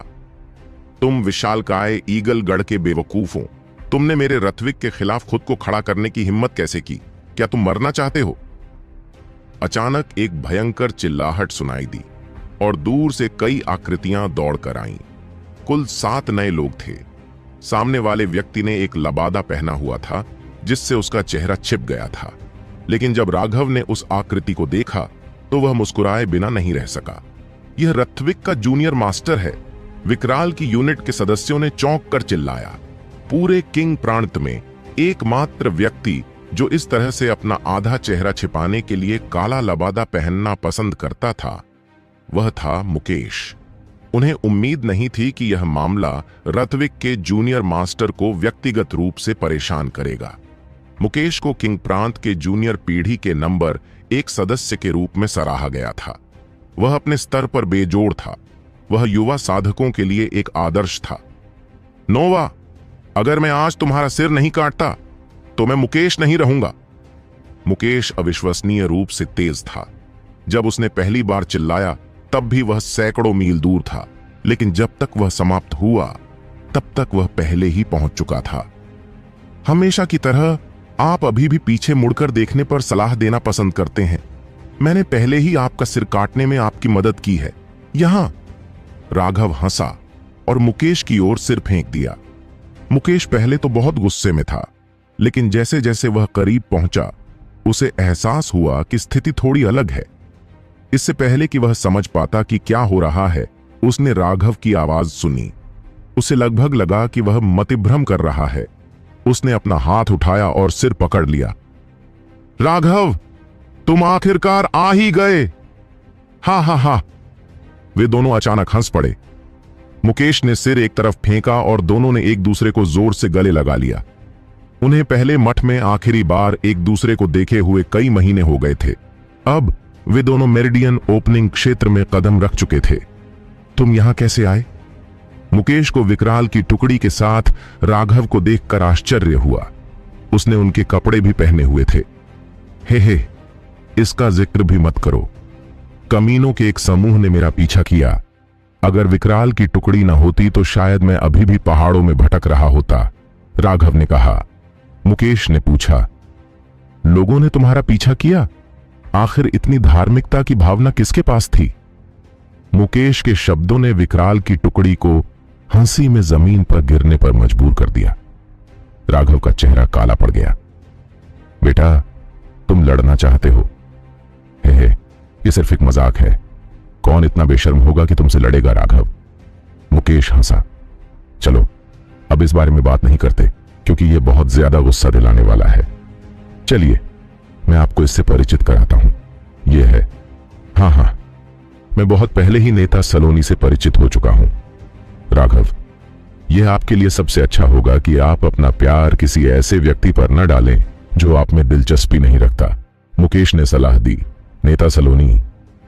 तुम विशालकाय ईगल गढ़ के बेवकूफ हो। तुमने मेरे रथविक के खिलाफ खुद को खड़ा करने की हिम्मत कैसे की? क्या तुम मरना चाहते हो? अचानक एक भयंकर चिल्लाहट सुनाई दी और दूर से कई आकृतियां दौड़कर आईं। कुल 7 नए लोग थे। सामने वाले व्यक्ति ने एक लबादा पहना हुआ था जिससे उसका चेहरा छिप गया था, लेकिन जब राघव ने उस आकृति को देखा तो वह मुस्कुराए बिना नहीं रह सका। यह रथविक का जूनियर मास्टर है। विकराल की यूनिट के सदस्यों ने चौंक कर चिल्लाया। पूरे किंग प्रांत में एकमात्र व्यक्ति जो इस तरह से अपना आधा चेहरा छिपाने के लिए काला लबादा पहनना पसंद करता था, वह था मुकेश। उन्हें उम्मीद नहीं थी कि यह मामला रथविक के जूनियर मास्टर को व्यक्तिगत रूप से परेशान करेगा। मुकेश को किंग प्रांत के जूनियर पीढ़ी के नंबर 1 सदस्य के रूप में सराहा गया था। वह अपने स्तर पर बेजोड़ था। वह युवा साधकों के लिए एक आदर्श था। नोवा, अगर मैं आज तुम्हारा सिर नहीं काटता तो मैं मुकेश नहीं रहूंगा। मुकेश अविश्वसनीय रूप से तेज था। जब उसने पहली बार चिल्लाया तब भी वह सैकड़ों मील दूर था, लेकिन जब तक वह समाप्त हुआ तब तक वह पहले ही पहुंच चुका था। हमेशा की तरह आप अभी भी पीछे मुड़कर देखने पर सलाह देना पसंद करते हैं। मैंने पहले ही आपका सिर काटने में आपकी मदद की है। यहां। राघव हंसा और मुकेश की ओर सिर फेंक दिया। मुकेश पहले तो बहुत गुस्से में था, लेकिन जैसे जैसे वह करीब पहुंचा उसे एहसास हुआ कि स्थिति थोड़ी अलग है। इससे पहले कि वह समझ पाता कि क्या हो रहा है, उसने राघव की आवाज सुनी। उसे लगभग लगा कि वह मतिभ्रम कर रहा है। उसने अपना हाथ उठाया और सिर पकड़ लिया। राघव, तुम आखिरकार आ ही गए। हा हा हा। वे दोनों अचानक हंस पड़े। मुकेश ने सिर एक तरफ फेंका और दोनों ने एक दूसरे को जोर से गले लगा लिया। उन्हें पहले मठ में आखिरी बार एक दूसरे को देखे हुए कई महीने हो गए थे। अब वे दोनों मेरिडियन ओपनिंग क्षेत्र में कदम रख चुके थे। तुम यहां कैसे आए? मुकेश को विकराल की टुकड़ी के साथ राघव को देखकर आश्चर्य हुआ। उसने उनके कपड़े भी पहने हुए थे। हे, इसका जिक्र भी मत करो। कमीनों के एक समूह ने मेरा पीछा किया। अगर विकराल की टुकड़ी न होती तो शायद मैं अभी भी पहाड़ों में भटक रहा होता, राघव ने कहा। मुकेश ने पूछा, लोगों ने तुम्हारा पीछा किया? आखिर इतनी धार्मिकता की भावना किसके पास थी? मुकेश के शब्दों ने विकराल की टुकड़ी को हंसी में जमीन पर गिरने पर मजबूर कर दिया। राघव का चेहरा काला पड़ गया। बेटा, तुम लड़ना चाहते हो? हे, ये सिर्फ एक मजाक है। कौन इतना बेशर्म होगा कि तुमसे लड़ेगा? राघव। मुकेश हंसा। चलो अब इस बारे में बात नहीं करते, क्योंकि यह बहुत ज्यादा गुस्सा दिलाने वाला है। चलिए मैं आपको इससे परिचित कराता हूं। यह है, हाँ, मैं बहुत पहले ही नेता सलोनी से परिचित हो चुका हूं। राघव, यह आपके लिए सबसे अच्छा होगा कि आप अपना प्यार किसी ऐसे व्यक्ति पर न डालें जो आप में दिलचस्पी नहीं रखता, मुकेश ने सलाह दी। नेता सलोनी,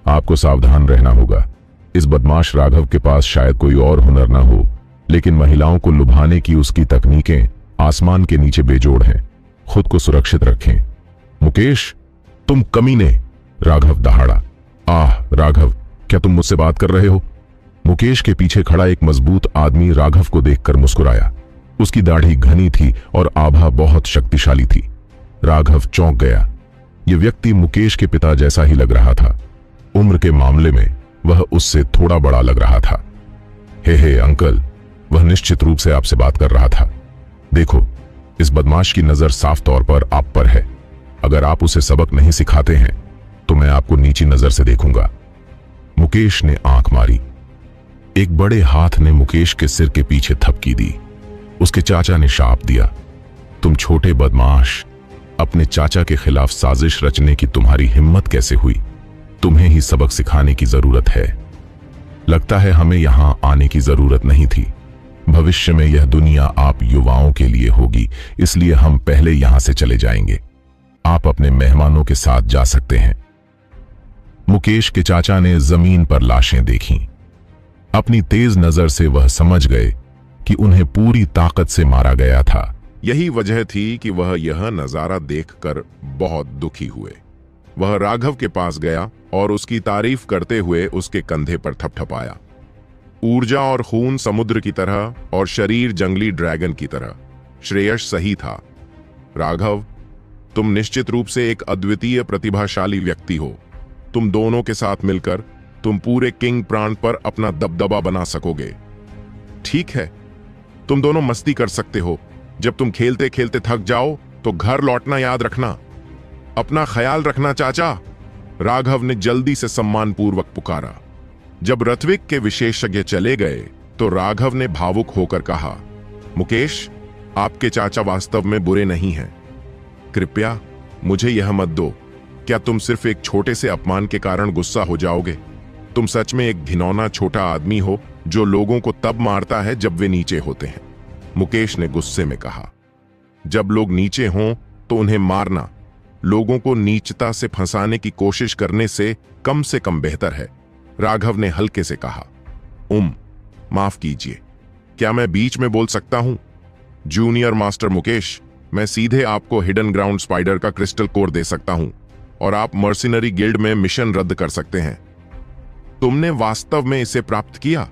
आपको सावधान रहना होगा। इस बदमाश राघव के पास शायद कोई और हुनर ना हो, लेकिन महिलाओं को लुभाने की उसकी तकनीकें आसमान के नीचे बेजोड़ हैं। खुद को सुरक्षित रखें। मुकेश, तुम कमीने, राघव दहाड़ा। आह राघव, क्या तुम मुझसे बात कर रहे हो? मुकेश के पीछे खड़ा एक मजबूत आदमी राघव को देखकर मुस्कुराया। उसकी दाढ़ी घनी थी और आभा बहुत शक्तिशाली थी। राघव चौंक गया। यह व्यक्ति मुकेश के पिता जैसा ही लग रहा था। उम्र के मामले में वह उससे थोड़ा बड़ा लग रहा था। हे अंकल, वह निश्चित रूप से आपसे बात कर रहा था। देखो, इस बदमाश की नजर साफ तौर पर आप पर है। अगर आप उसे सबक नहीं सिखाते हैं तो मैं आपको नीची नजर से देखूंगा। मुकेश ने आंख मारी। एक बड़े हाथ ने मुकेश के सिर के पीछे थपकी दी। उसके चाचा ने शाप दिया, तुम छोटे बदमाश, अपने चाचा के खिलाफ साजिश रचने की तुम्हारी हिम्मत कैसे हुई? तुम्हें ही सबक सिखाने की जरूरत है। लगता है हमें यहां आने की जरूरत नहीं थी। भविष्य में यह दुनिया आप युवाओं के लिए होगी, इसलिए हम पहले यहां से चले जाएंगे। आप अपने मेहमानों के साथ जा सकते हैं। मुकेश के चाचा ने जमीन पर लाशें देखीं। अपनी तेज नजर से वह समझ गए कि उन्हें पूरी ताकत से मारा गया था। यही वजह थी कि वह यह नजारा देखकर बहुत दुखी हुए। वह राघव के पास गया और उसकी तारीफ करते हुए उसके कंधे पर थपथपाया। ऊर्जा और खून समुद्र की तरह और शरीर जंगली ड्रैगन की तरह। श्रेयस सही था। राघव, तुम निश्चित रूप से एक अद्वितीय प्रतिभाशाली व्यक्ति हो। तुम दोनों के साथ मिलकर तुम पूरे किंग प्राण पर अपना दबदबा बना सकोगे। ठीक है, तुम दोनों मस्ती कर सकते हो। जब तुम खेलते खेलते थक जाओ तो घर लौटना याद रखना। अपना ख्याल रखना चाचा, राघव ने जल्दी से सम्मानपूर्वक पुकारा। जब ऋत्विक के विशेषज्ञ चले गए तो राघव ने भावुक होकर कहा, मुकेश, आपके चाचा वास्तव में बुरे नहीं हैं। कृपया मुझे यह मत दो। क्या तुम सिर्फ एक छोटे से अपमान के कारण गुस्सा हो जाओगे? तुम सच में एक घिनौना छोटा आदमी हो जो लोगों को तब मारता है जब वे नीचे होते हैं, मुकेश ने गुस्से में कहा। जब लोग नीचे हों तो उन्हें मारना लोगों को नीचता से फंसाने की कोशिश करने से कम बेहतर है, राघव ने हल्के से कहा। माफ कीजिए, क्या मैं बीच में बोल सकता हूं? जूनियर मास्टर मुकेश, मैं सीधे आपको हिडन ग्राउंड स्पाइडर का क्रिस्टल कोर दे सकता हूं और आप मर्सिनरी गिल्ड में मिशन रद्द कर सकते हैं। तुमने वास्तव में इसे प्राप्त किया?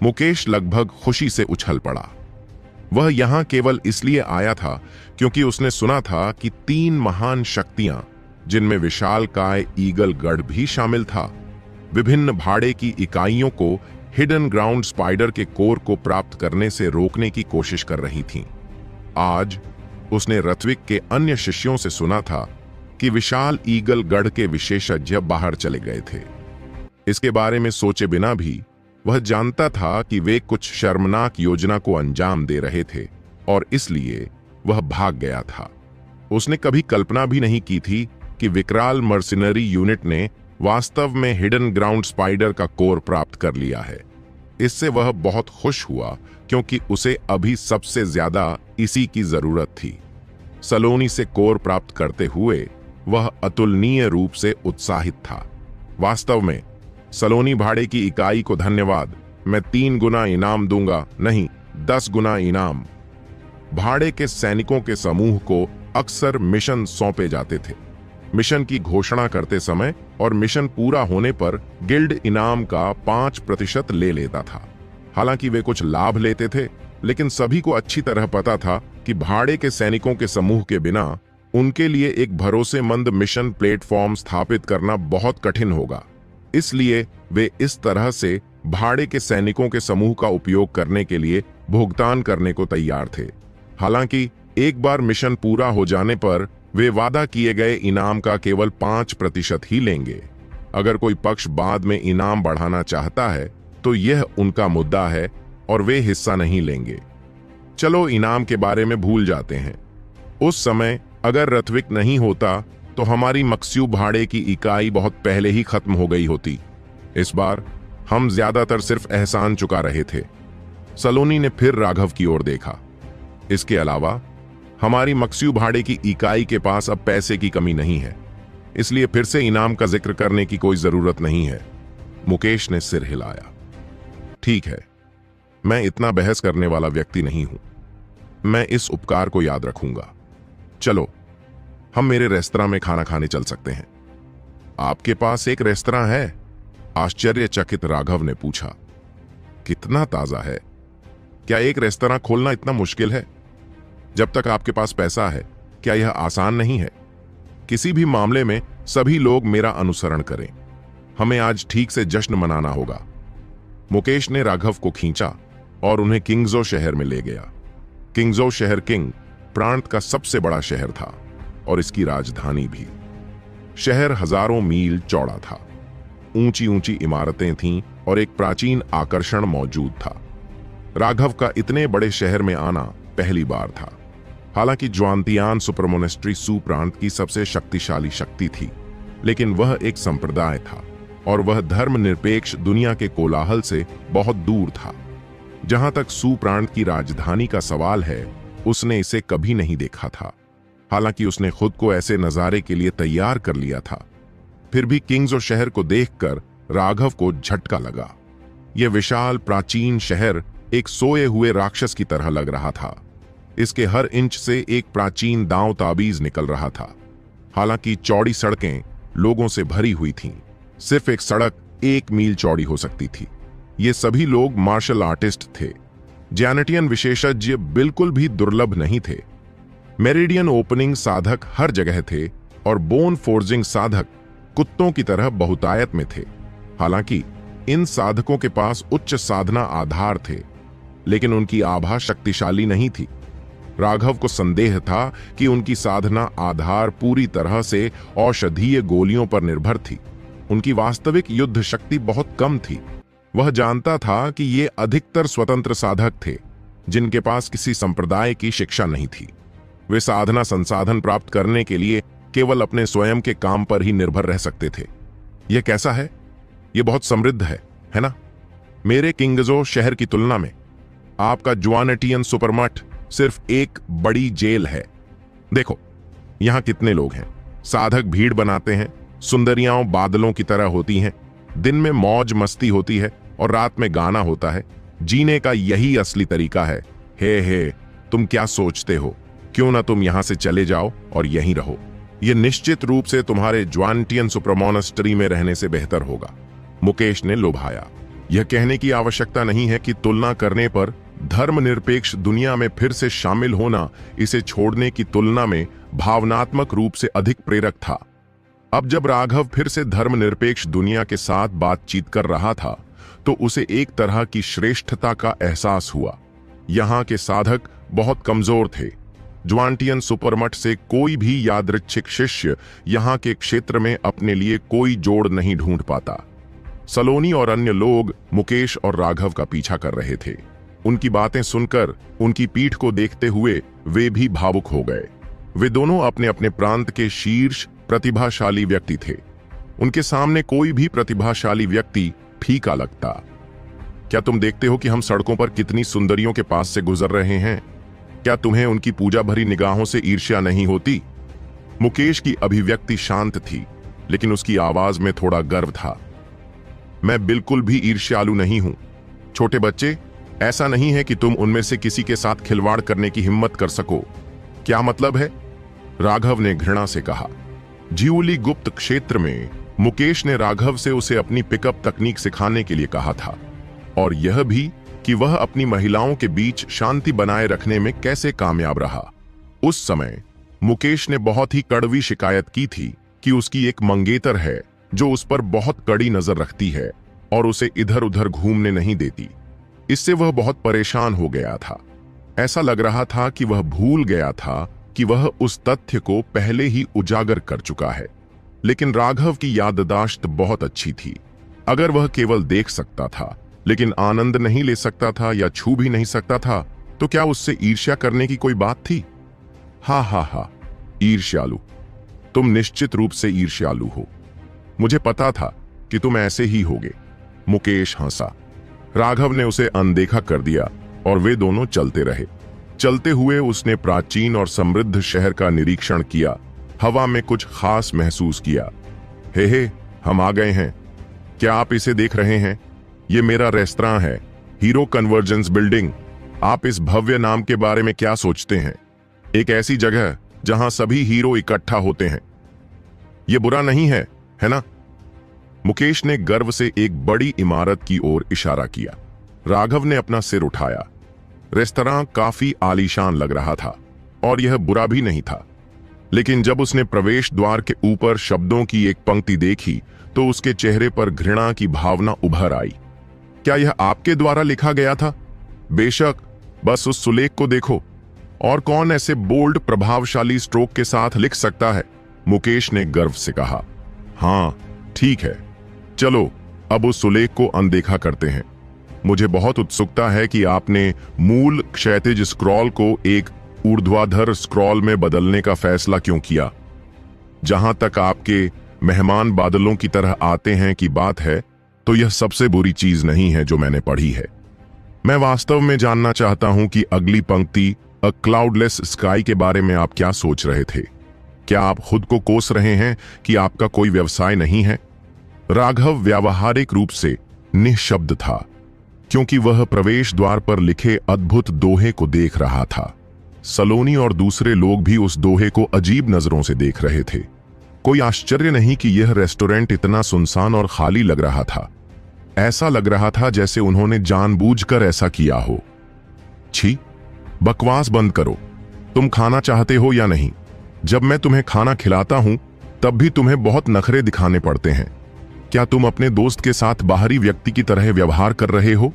मुकेश लगभग खुशी से उछल पड़ा। वह यहां केवल इसलिए आया था क्योंकि उसने सुना था कि 3 महान शक्तियां, जिनमें विशालकाय ईगल गढ़ भी शामिल था, विभिन्न भाड़े की इकाइयों को हिडन ग्राउंड स्पाइडर के कोर को प्राप्त करने से रोकने की कोशिश कर रही थीं। आज उसने ऋत्विक के अन्य शिष्यों से सुना था कि विशाल ईगल गढ़ के विशेषज्ञ बाहर चले गए थे। इसके बारे में सोचे बिना भी वह जानता था कि वे कुछ शर्मनाक योजना को अंजाम दे रहे थे और इसलिए वह भाग गया था। उसने कभी कल्पना भी नहीं की थी कि विकराल मर्सिनरी यूनिट ने वास्तव में हिडन ग्राउंड स्पाइडर का कोर प्राप्त कर लिया है। इससे वह बहुत खुश हुआ क्योंकि उसे अभी सबसे ज्यादा इसी की जरूरत थी। सलोनी से कोर प्राप्त करते हुए वह अतुलनीय रूप से उत्साहित था। वास्तव में सलोनी भाड़े की इकाई को धन्यवाद, मैं 3 गुना इनाम दूंगा, नहीं 10 गुना इनाम। भाड़े के सैनिकों के समूह को अक्सर मिशन सौंपे जाते थे। मिशन की घोषणा करते समय और मिशन पूरा होने पर गिल्ड इनाम का 5% ले लेता था। हालांकि वे कुछ लाभ लेते थे, लेकिन सभी को अच्छी तरह पता था कि भाड़े के सैनिकों के समूह के बिना उनके लिए एक भरोसेमंद मिशन प्लेटफॉर्म स्थापित करना बहुत कठिन होगा। इसलिए वे इस तरह से भाड़े के सैनिकों के समूह का उपयोग करने के लिए भुगतान करने को तैयार थे। हालांकि एक बार मिशन पूरा हो जाने पर वे वादा किए गए इनाम का केवल 5% ही लेंगे। अगर कोई पक्ष बाद में इनाम बढ़ाना चाहता है तो यह उनका मुद्दा है और वे हिस्सा नहीं लेंगे। चलो इनाम के बारे में भूल जाते हैं। उस समय अगर रथविक नहीं होता तो हमारी मक्स्यू भाड़े की इकाई बहुत पहले ही खत्म हो गई होती। इस बार हम ज्यादातर सिर्फ एहसान चुका रहे थे। सलोनी ने फिर राघव की ओर देखा। इसके अलावा हमारी मक्स्यू भाड़े की इकाई के पास अब पैसे की कमी नहीं है, इसलिए फिर से इनाम का जिक्र करने की कोई जरूरत नहीं है। मुकेश ने सिर हिलाया। ठीक है, मैं इतना बहस करने वाला व्यक्ति नहीं हूं। मैं इस उपकार को याद रखूंगा। चलो हम मेरे रेस्तरां में खाना खाने चल सकते हैं। आपके पास एक रेस्तरां है? आश्चर्यचकित राघव ने पूछा। कितना ताजा है? क्या एक रेस्तरां खोलना इतना मुश्किल है? जब तक आपके पास पैसा है, क्या यह आसान नहीं है? किसी भी मामले में सभी लोग मेरा अनुसरण करें। हमें आज ठीक से जश्न मनाना होगा। मुकेश ने राघव को खींचा और उन्हें किंगजो शहर में ले गया। किंगजो शहर किंग प्रांत का सबसे बड़ा शहर था और इसकी राजधानी भी। शहर हजारों मील चौड़ा था। ऊंची ऊंची इमारतें थीं और एक प्राचीन आकर्षण मौजूद था। राघव का इतने बड़े शहर में आना पहली बार था। हालांकि ज्वांतियान सुपरमोनेस्ट्री सू प्रांत की सबसे शक्तिशाली शक्ति थी, लेकिन वह एक संप्रदाय था और वह धर्मनिरपेक्ष दुनिया के कोलाहल से बहुत दूर था। जहां तक सू प्रांत की राजधानी का सवाल है, उसने इसे कभी नहीं देखा था। हालांकि उसने खुद को ऐसे नजारे के लिए तैयार कर लिया था। फिर भी किंग्जो शहर को देखकर राघव को झटका लगा। यह विशाल प्राचीन शहर एक सोए हुए राक्षस की तरह लग रहा था। इसके हर इंच से एक प्राचीन दांव ताबीज निकल रहा था। हालांकि चौड़ी सड़कें लोगों से भरी हुई थीं। सिर्फ एक सड़क 1 मील चौड़ी हो सकती थी। ये सभी लोग मार्शल आर्टिस्ट थे। जैनेटियन विशेषज्ञ बिल्कुल भी दुर्लभ नहीं थे। मेरिडियन ओपनिंग साधक हर जगह थे और बोन फोर्जिंग साधक कुत्तों की तरह बहुतायत में थे। हालांकि इन साधकों के पास उच्च साधना आधार थे, लेकिन उनकी आभा शक्तिशाली नहीं थी। राघव को संदेह था कि उनकी साधना आधार पूरी तरह से औषधीय गोलियों पर निर्भर थी। उनकी वास्तविक युद्ध शक्ति बहुत कम थी। वह जानता था कि ये अधिकतर स्वतंत्र साधक थे, जिनके पास किसी संप्रदाय की शिक्षा नहीं थी। वे साधना संसाधन प्राप्त करने के लिए केवल अपने स्वयं के काम पर ही निर्भर रह सकते थे। यह कैसा है? यह बहुत समृद्ध है ना? मेरे किंगजो शहर की तुलना में आपका ज्वानेटियन सुपरमठ सिर्फ एक बड़ी जेल है। देखो यहां कितने लोग हैं। साधक भीड़ बनाते हैं, सुंदरियां बादलों की तरह होती हैं, दिन में मौज मस्ती होती है और रात में गाना होता है। जीने का यही असली तरीका है। हे तुम क्या सोचते हो? क्यों ना तुम यहां से चले जाओ और यहीं रहो। यह निश्चित रूप से तुम्हारे ज्वांटियन सुपरमोनेस्ट्री में रहने से बेहतर होगा। मुकेश ने लुभाया। यह कहने की आवश्यकता नहीं है कि तुलना करने पर धर्मनिरपेक्ष दुनिया में फिर से शामिल होना इसे छोड़ने की तुलना में भावनात्मक रूप से अधिक प्रेरक था। अब जब राघव फिर से धर्मनिरपेक्ष दुनिया के साथ बातचीत कर रहा था तो उसे एक तरह की श्रेष्ठता का एहसास हुआ। यहाँ के साधक बहुत कमजोर थे। ज्वांटियन सुपरमठ से कोई भी यादृच्छिक शिष्य यहाँ के क्षेत्र में अपने लिए कोई जोड़ नहीं ढूंढ पाता। सलोनी और अन्य लोग मुकेश और राघव का पीछा कर रहे थे। उनकी बातें सुनकर, उनकी पीठ को देखते हुए वे भी भावुक हो गए। वे दोनों अपने अपने प्रांत के शीर्ष प्रतिभाशाली व्यक्ति थे। उनके सामने कोई भी प्रतिभाशाली व्यक्ति फीका लगता। क्या तुम देखते हो कि हम सड़कों पर कितनी सुंदरियों के पास से गुजर रहे हैं? क्या तुम्हें उनकी पूजा भरी निगाहों से ईर्ष्या नहीं होती? मुकेश की अभिव्यक्ति शांत थी, लेकिन उसकी आवाज में थोड़ा गर्व था। मैं बिल्कुल भी ईर्ष्यालु नहीं हूं। छोटे बच्चे, ऐसा नहीं है कि तुम उनमें से किसी के साथ खिलवाड़ करने की हिम्मत कर सको। क्या मतलब है? राघव ने घृणा से कहा। ज्यूली गुप्त क्षेत्र में मुकेश ने राघव से उसे अपनी पिकअप तकनीक सिखाने के लिए कहा था, और यह भी कि वह अपनी महिलाओं के बीच शांति बनाए रखने में कैसे कामयाब रहा। उस समय मुकेश ने बहुत ही कड़वी शिकायत की थी कि उसकी एक मंगेतर है जो उस पर बहुत कड़ी नजर रखती है और उसे इधर उधर घूमने नहीं देती। इससे वह बहुत परेशान हो गया था। ऐसा लग रहा था कि वह भूल गया था कि वह उस तथ्य को पहले ही उजागर कर चुका है। लेकिन राघव की याददाश्त बहुत अच्छी थी। अगर वह केवल देख सकता था लेकिन आनंद नहीं ले सकता था या छू भी नहीं सकता था, तो क्या उससे ईर्ष्या करने की कोई बात थी? हा हा हा, ईर्ष्यालु। तुम निश्चित रूप से ईर्ष्यालु हो। मुझे पता था कि तुम ऐसे ही होगे। मुकेश हंसा। राघव ने उसे अनदेखा कर दिया और वे दोनों चलते रहे। चलते हुए उसने प्राचीन और समृद्ध शहर का निरीक्षण किया। हवा में कुछ खास महसूस किया। हे, हम आ गए हैं। क्या आप इसे देख रहे हैं? ये मेरा रेस्तरां है, हीरो कन्वर्जेंस बिल्डिंग। आप इस भव्य नाम के बारे में क्या सोचते हैं? एक ऐसी जगह जहां सभी हीरो इकट्ठा होते हैं। ये बुरा नहीं है, है ना? मुकेश ने गर्व से एक बड़ी इमारत की ओर इशारा किया। राघव ने अपना सिर उठाया। रेस्तरां काफी आलीशान लग रहा था और यह बुरा भी नहीं था। लेकिन जब उसने प्रवेश द्वार के ऊपर शब्दों की एक पंक्ति देखी तो उसके चेहरे पर घृणा की भावना उभर आई। क्या यह आपके द्वारा लिखा गया था? बेशक, बस उस सुलेख को देखो। और कौन ऐसे बोल्ड प्रभावशाली स्ट्रोक के साथ लिख सकता है? मुकेश ने गर्व से कहा। हाँ, ठीक है, चलो अब उस सुलेख को अनदेखा करते हैं। मुझे बहुत उत्सुकता है कि आपने मूल क्षैतिज स्क्रॉल को एक ऊर्ध्वाधर स्क्रॉल में बदलने का फैसला क्यों किया। जहां तक आपके मेहमान बादलों की तरह आते हैं की बात है, तो यह सबसे बुरी चीज नहीं है जो मैंने पढ़ी है। मैं वास्तव में जानना चाहता हूं कि अगली पंक्ति अ क्लाउडलेस स्काई के बारे में आप क्या सोच रहे थे। क्या आप खुद को कोस रहे हैं कि आपका कोई व्यवसाय नहीं है? राघव व्यावहारिक रूप से निःशब्द था, क्योंकि वह प्रवेश द्वार पर लिखे अद्भुत दोहे को देख रहा था। सलोनी और दूसरे लोग भी उस दोहे को अजीब नजरों से देख रहे थे। कोई आश्चर्य नहीं कि यह रेस्टोरेंट इतना सुनसान और खाली लग रहा था। ऐसा लग रहा था जैसे उन्होंने जानबूझकर ऐसा किया हो। छी, बकवास बंद करो। तुम खाना चाहते हो या नहीं? जब मैं तुम्हें खाना खिलाता हूं तब भी तुम्हें बहुत नखरे दिखाने पड़ते हैं। क्या तुम अपने दोस्त के साथ बाहरी व्यक्ति की तरह व्यवहार कर रहे हो?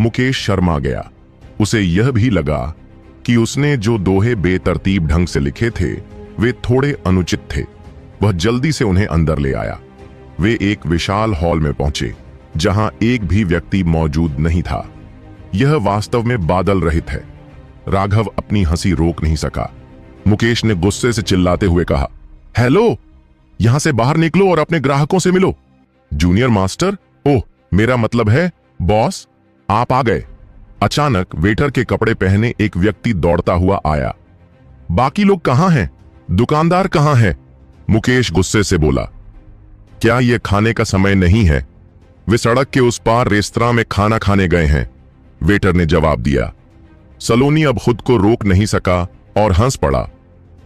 मुकेश शर्मा गया। उसे यह भी लगा कि उसने जो दोहे बेतरतीब ढंग से लिखे थे वे थोड़े अनुचित थे। वह जल्दी से उन्हें अंदर ले आया। वे एक विशाल हॉल में पहुंचे जहां एक भी व्यक्ति मौजूद नहीं था। यह वास्तव में बादल रहित है। राघव अपनी हंसी रोक नहीं सका। मुकेश ने गुस्से से चिल्लाते हुए कहा, हेलो, यहां से बाहर निकलो और अपने ग्राहकों से मिलो। जूनियर मास्टर, ओह, मेरा मतलब है बॉस, आप आ गए। अचानक वेटर के कपड़े पहने एक व्यक्ति दौड़ता हुआ आया। बाकी लोग कहां हैं? दुकानदार कहां है? मुकेश गुस्से से बोला। क्या यह खाने का समय नहीं है? वे सड़क के उस पार रेस्तरां में खाना खाने गए हैं, वेटर ने जवाब दिया। सलोनी अब खुद को रोक नहीं सका और हंस पड़ा।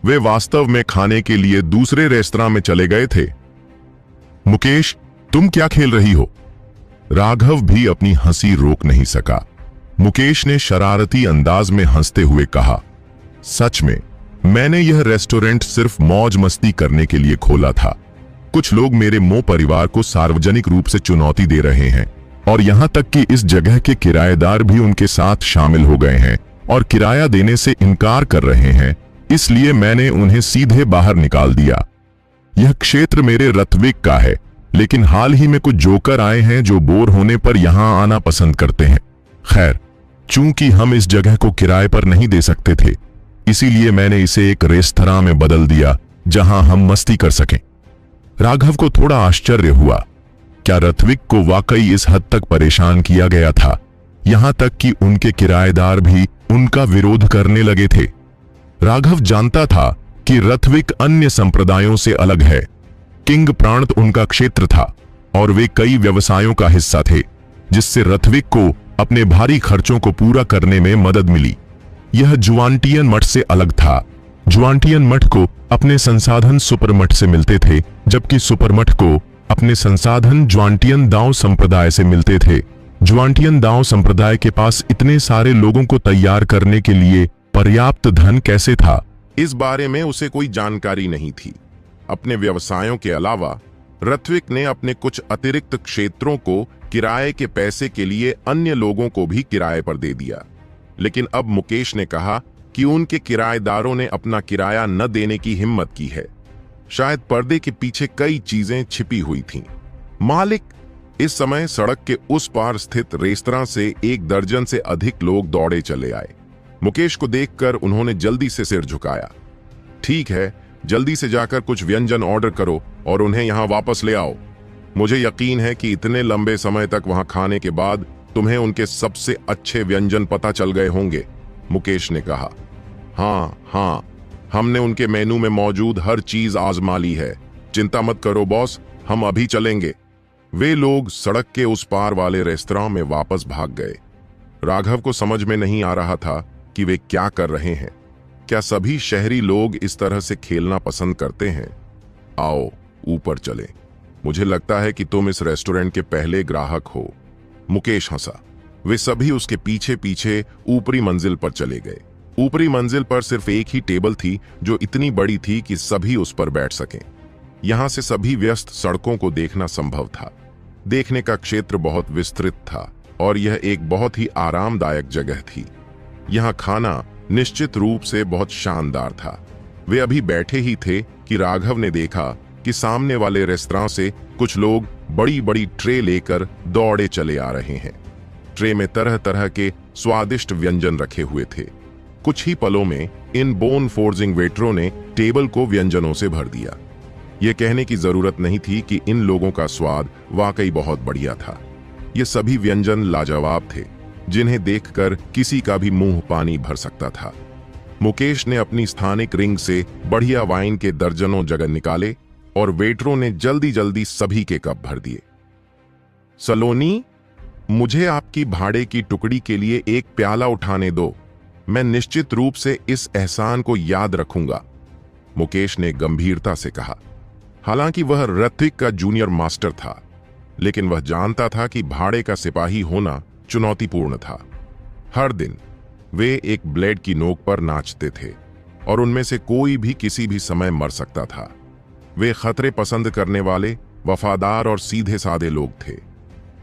वे वास्तव में खाने के लिए दूसरे रेस्तरां में चले गए थे। मुकेश, तुम क्या खेल रही हो? राघव भी अपनी हंसी रोक नहीं सका। मुकेश ने शरारती अंदाज में हंसते हुए कहा, सच में मैंने यह रेस्टोरेंट सिर्फ मौज मस्ती करने के लिए खोला था। कुछ लोग मेरे मोह परिवार को सार्वजनिक रूप से चुनौती दे रहे हैं और यहां तक कि इस जगह के किराएदार भी उनके साथ शामिल हो गए हैं और किराया देने से इनकार कर रहे हैं। इसलिए मैंने उन्हें सीधे बाहर निकाल दिया। यह क्षेत्र मेरे रत्विक का है, लेकिन हाल ही में कुछ जोकर आए हैं जो बोर होने पर यहां आना पसंद करते हैं। खैर, चूंकि हम इस जगह को किराए पर नहीं दे सकते थे, इसीलिए मैंने इसे एक रेस्तरां में बदल दिया जहां हम मस्ती कर सकें। राघव को थोड़ा आश्चर्य हुआ। क्या ऋत्विक को वाकई इस हद तक परेशान किया गया था, यहां तक कि उनके किराएदार भी उनका विरोध करने लगे थे। राघव जानता था कि ऋत्विक अन्य संप्रदायों से अलग है। किंग प्रांत उनका क्षेत्र था और वे कई व्यवसायों का हिस्सा थे, जिससे ऋत्विक को अपने भारी खर्चों को पूरा करने में मदद मिली। यह जुआंटियन मठ से अलग था। जुआंटियन मठ को अपने संसाधन सुपरमठ से मिलते थे, जबकि सुपरमठ को अपने संसाधन जुआंटियन दाओ संप्रदाय से मिलते थे। जुआंटियन दाओ संप्रदाय के पास इतने सारे लोगों को तैयार करने के लिए पर्याप्त धन कैसे था, इस बारे में उसे कोई जानकारी नहीं थी। अपने व्यवसायों के अलावा ऋत्विक ने अपने कुछ अतिरिक्त क्षेत्रों को किराए के पैसे के लिए अन्य लोगों को भी किराए पर दे दिया। लेकिन अब मुकेश ने कहा कि उनके किराएदारों ने अपना किराया न देने की हिम्मत की है। शायद पर्दे के पीछे कई चीजें छिपी हुई थीं। मालिक, इस समय सड़क के उस पार स्थित रेस्तरां से 1 दर्जन से अधिक लोग दौड़े चले आए। मुकेश को देखकर उन्होंने जल्दी से सिर झुकाया। ठीक है, जल्दी से जाकर कुछ व्यंजन ऑर्डर करो और उन्हें यहां वापस ले आओ। मुझे यकीन है कि इतने लंबे समय तक वहां खाने के बाद तुम्हें उनके सबसे अच्छे व्यंजन पता चल गए होंगे, मुकेश ने कहा। हाँ, हमने उनके मेनू में मौजूद हर चीज आजमा ली है। चिंता मत करो बॉस, हम अभी चलेंगे। वे लोग सड़क के उस पार वाले रेस्तरां में वापस भाग गए। राघव को समझ में नहीं आ रहा था कि वे क्या कर रहे हैं। क्या सभी शहरी लोग इस तरह से खेलना पसंद करते हैं? आओ ऊपर चलें। मुझे लगता है कि तुम इस रेस्टोरेंट के पहले ग्राहक हो। मुकेश हंसा। वे सभी उसके पीछे पीछे ऊपरी मंजिल पर चले गए। ऊपरी मंजिल पर सिर्फ एक ही टेबल थी, जो इतनी बड़ी थी कि सभी उस पर बैठ सकें। यहां से सभी व्यस्त सड़कों को देखना संभव था। देखने का क्षेत्र बहुत विस्तृत था और यह एक बहुत ही आरामदायक जगह थी। यहां खाना निश्चित रूप से बहुत शानदार था। वे अभी बैठे ही थे कि राघव ने देखा कि सामने वाले रेस्तरां से कुछ लोग बड़ी बड़ी ट्रे लेकर दौड़े चले आ रहे हैं। ट्रे में तरह तरह के स्वादिष्ट व्यंजन रखे हुए थे। कुछ ही पलों में इन बोन फोर्जिंग वेटरों ने टेबल को व्यंजनों से भर दिया। यह कहने की जरूरत नहीं थी कि इन लोगों का स्वाद वाकई बहुत बढ़िया था। ये सभी व्यंजन लाजवाब थे, जिन्हें देखकर किसी का भी मुंह पानी भर सकता था। मुकेश ने अपनी स्थानिक रिंग से बढ़िया वाइन के दर्जनों जग निकाले और वेटरों ने जल्दी जल्दी सभी के कप भर दिए। सलोनी, मुझे आपकी भाड़े की टुकड़ी के लिए एक प्याला उठाने दो। मैं निश्चित रूप से इस एहसान को याद रखूंगा, मुकेश ने गंभीरता से कहा। हालांकि वह ऋत्विक का जूनियर मास्टर था, लेकिन वह जानता था कि भाड़े का सिपाही होना चुनौतीपूर्ण था। हर दिन वे एक ब्लेड की नोक पर नाचते थे और उनमें से कोई भी किसी भी समय मर सकता था। वे खतरे पसंद करने वाले, वफादार और सीधे साधे लोग थे।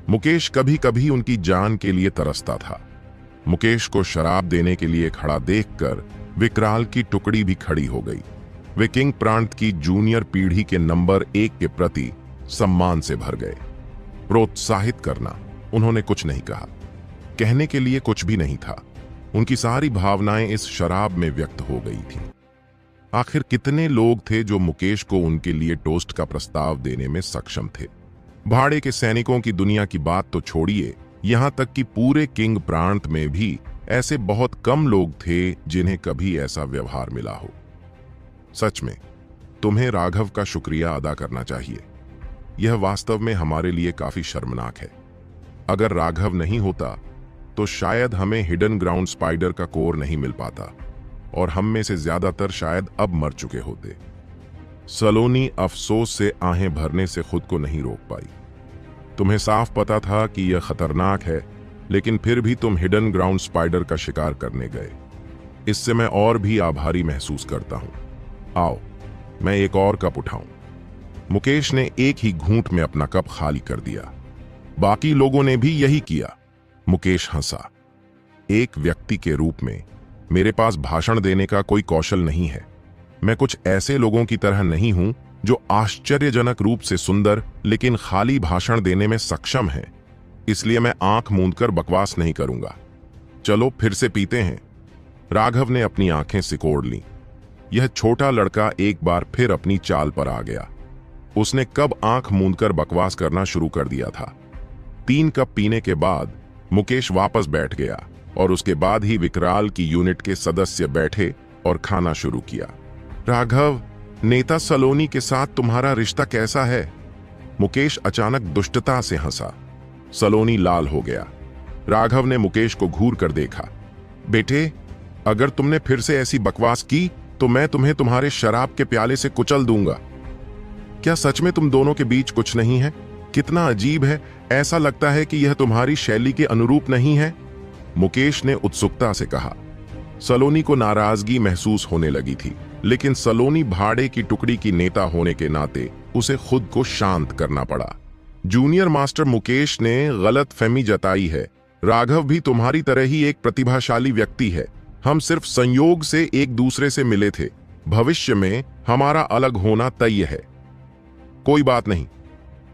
मुकेश कभी कभी उनकी जान के लिए तरसता था। मुकेश को शराब देने के लिए खड़ा देखकर विकराल की टुकड़ी भी खड़ी हो गई। वे किंग प्रांत की जूनियर पीढ़ी के नंबर 1 के प्रति सम्मान से भर गए। प्रोत्साहित करना, उन्होंने कुछ नहीं कहा। कहने के लिए कुछ भी नहीं था। उनकी सारी भावनाएं इस शराब में व्यक्त हो गई थीं। आखिर कितने लोग थे जो मुकेश को उनके लिए टोस्ट का प्रस्ताव देने में सक्षम थे? भाड़े के सैनिकों की दुनिया की बात तो छोड़िए, यहां तक कि पूरे किंग प्रांत में भी ऐसे बहुत कम लोग थे जिन्हें कभी ऐसा व्यवहार मिला हो। सच में तुम्हें राघव का शुक्रिया अदा करना चाहिए। यह वास्तव में हमारे लिए काफी शर्मनाक है। अगर राघव नहीं होता तो शायद हमें हिडन ग्राउंड स्पाइडर का कोर नहीं मिल पाता और हम में से ज्यादातर शायद अब मर चुके होते। सलोनी अफसोस से आहें भरने से खुद को नहीं रोक पाई। तुम्हें साफ पता था कि यह खतरनाक है, लेकिन फिर भी तुम हिडन ग्राउंड स्पाइडर का शिकार करने गए। इससे मैं और भी आभारी महसूस करता हूं। आओ, मैं एक और कप उठाऊं। मुकेश ने एक ही घूंट में अपना कप खाली कर दिया। बाकी लोगों ने भी यही किया। मुकेश हंसा। एक व्यक्ति के रूप में मेरे पास भाषण देने का कोई कौशल नहीं है। मैं कुछ ऐसे लोगों की तरह नहीं हूं जो आश्चर्यजनक रूप से सुंदर लेकिन खाली भाषण देने में सक्षम हैं। इसलिए मैं आंख मूंदकर बकवास नहीं करूंगा। चलो फिर से पीते हैं। राघव ने अपनी आंखें सिकोड़ लीं। यह छोटा लड़का एक बार फिर अपनी चाल पर आ गया। उसने कब आंख मूंदकर बकवास करना शुरू कर दिया था। 3 कप पीने के बाद मुकेश वापस बैठ गया और उसके बाद ही विकराल की यूनिट के सदस्य बैठे और खाना शुरू किया। राघव, नेता सलोनी के साथ तुम्हारा रिश्ता कैसा है? मुकेश अचानक दुष्टता से हंसा। सलोनी लाल हो गया। राघव ने मुकेश को घूर कर देखा। बेटे, अगर तुमने फिर से ऐसी बकवास की तो मैं तुम्हें तुम्हारे शराब के प्याले से कुचल दूंगा। क्या सच में तुम दोनों के बीच कुछ नहीं है? कितना अजीब है, ऐसा लगता है कि यह तुम्हारी शैली के अनुरूप नहीं है। मुकेश ने उत्सुकता से कहा। सलोनी को नाराजगी महसूस होने लगी थी, लेकिन सलोनी भाड़े की टुकड़ी की नेता होने के नाते उसे खुद को शांत करना पड़ा। जूनियर मास्टर मुकेश ने गलत फहमी जताई है। राघव भी तुम्हारी तरह ही एक प्रतिभाशाली व्यक्ति है। हम सिर्फ संयोग से एक दूसरे से मिले थे। भविष्य में हमारा अलग होना तय है। कोई बात नहीं।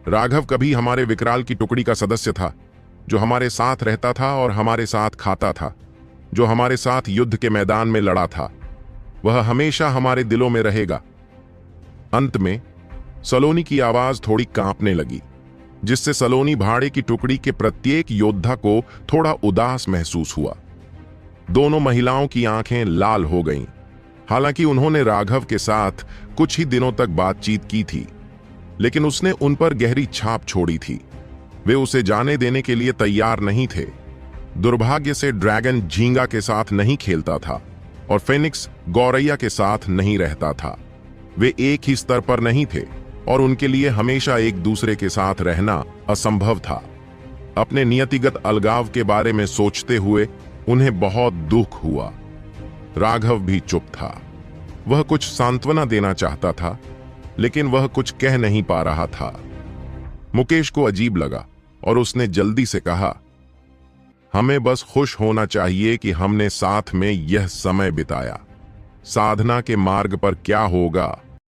राघव कभी हमारे विकराल की टुकड़ी का सदस्य था, जो हमारे साथ रहता था और हमारे साथ खाता था, जो हमारे साथ युद्ध के मैदान में लड़ा था। वह हमेशा हमारे दिलों में रहेगा। अंत में सलोनी की आवाज थोड़ी कांपने लगी, जिससे सलोनी भाड़े की टुकड़ी के प्रत्येक योद्धा को थोड़ा उदास महसूस हुआ। दोनों महिलाओं की आंखें लाल हो गईं। हालांकि उन्होंने राघव के साथ कुछ ही दिनों तक बातचीत की थी, लेकिन उसने उन पर गहरी छाप छोड़ी थी। वे उसे जाने देने के लिए तैयार नहीं थे। दुर्भाग्य से ड्रैगन झींगा के साथ नहीं खेलता था और फेनिक्स गौरैया के साथ नहीं रहता था। वे एक ही स्तर पर नहीं थे और उनके लिए हमेशा एक दूसरे के साथ रहना असंभव था। अपने नियतिगत अलगाव के बारे में सोचते हुए उन्हें बहुत दुख हुआ। राघव भी चुप था। वह कुछ सांत्वना देना चाहता था, लेकिन वह कुछ कह नहीं पा रहा था। मुकेश को अजीब लगा और उसने जल्दी से कहा, हमें बस खुश होना चाहिए कि हमने साथ में यह समय बिताया। साधना के मार्ग पर क्या होगा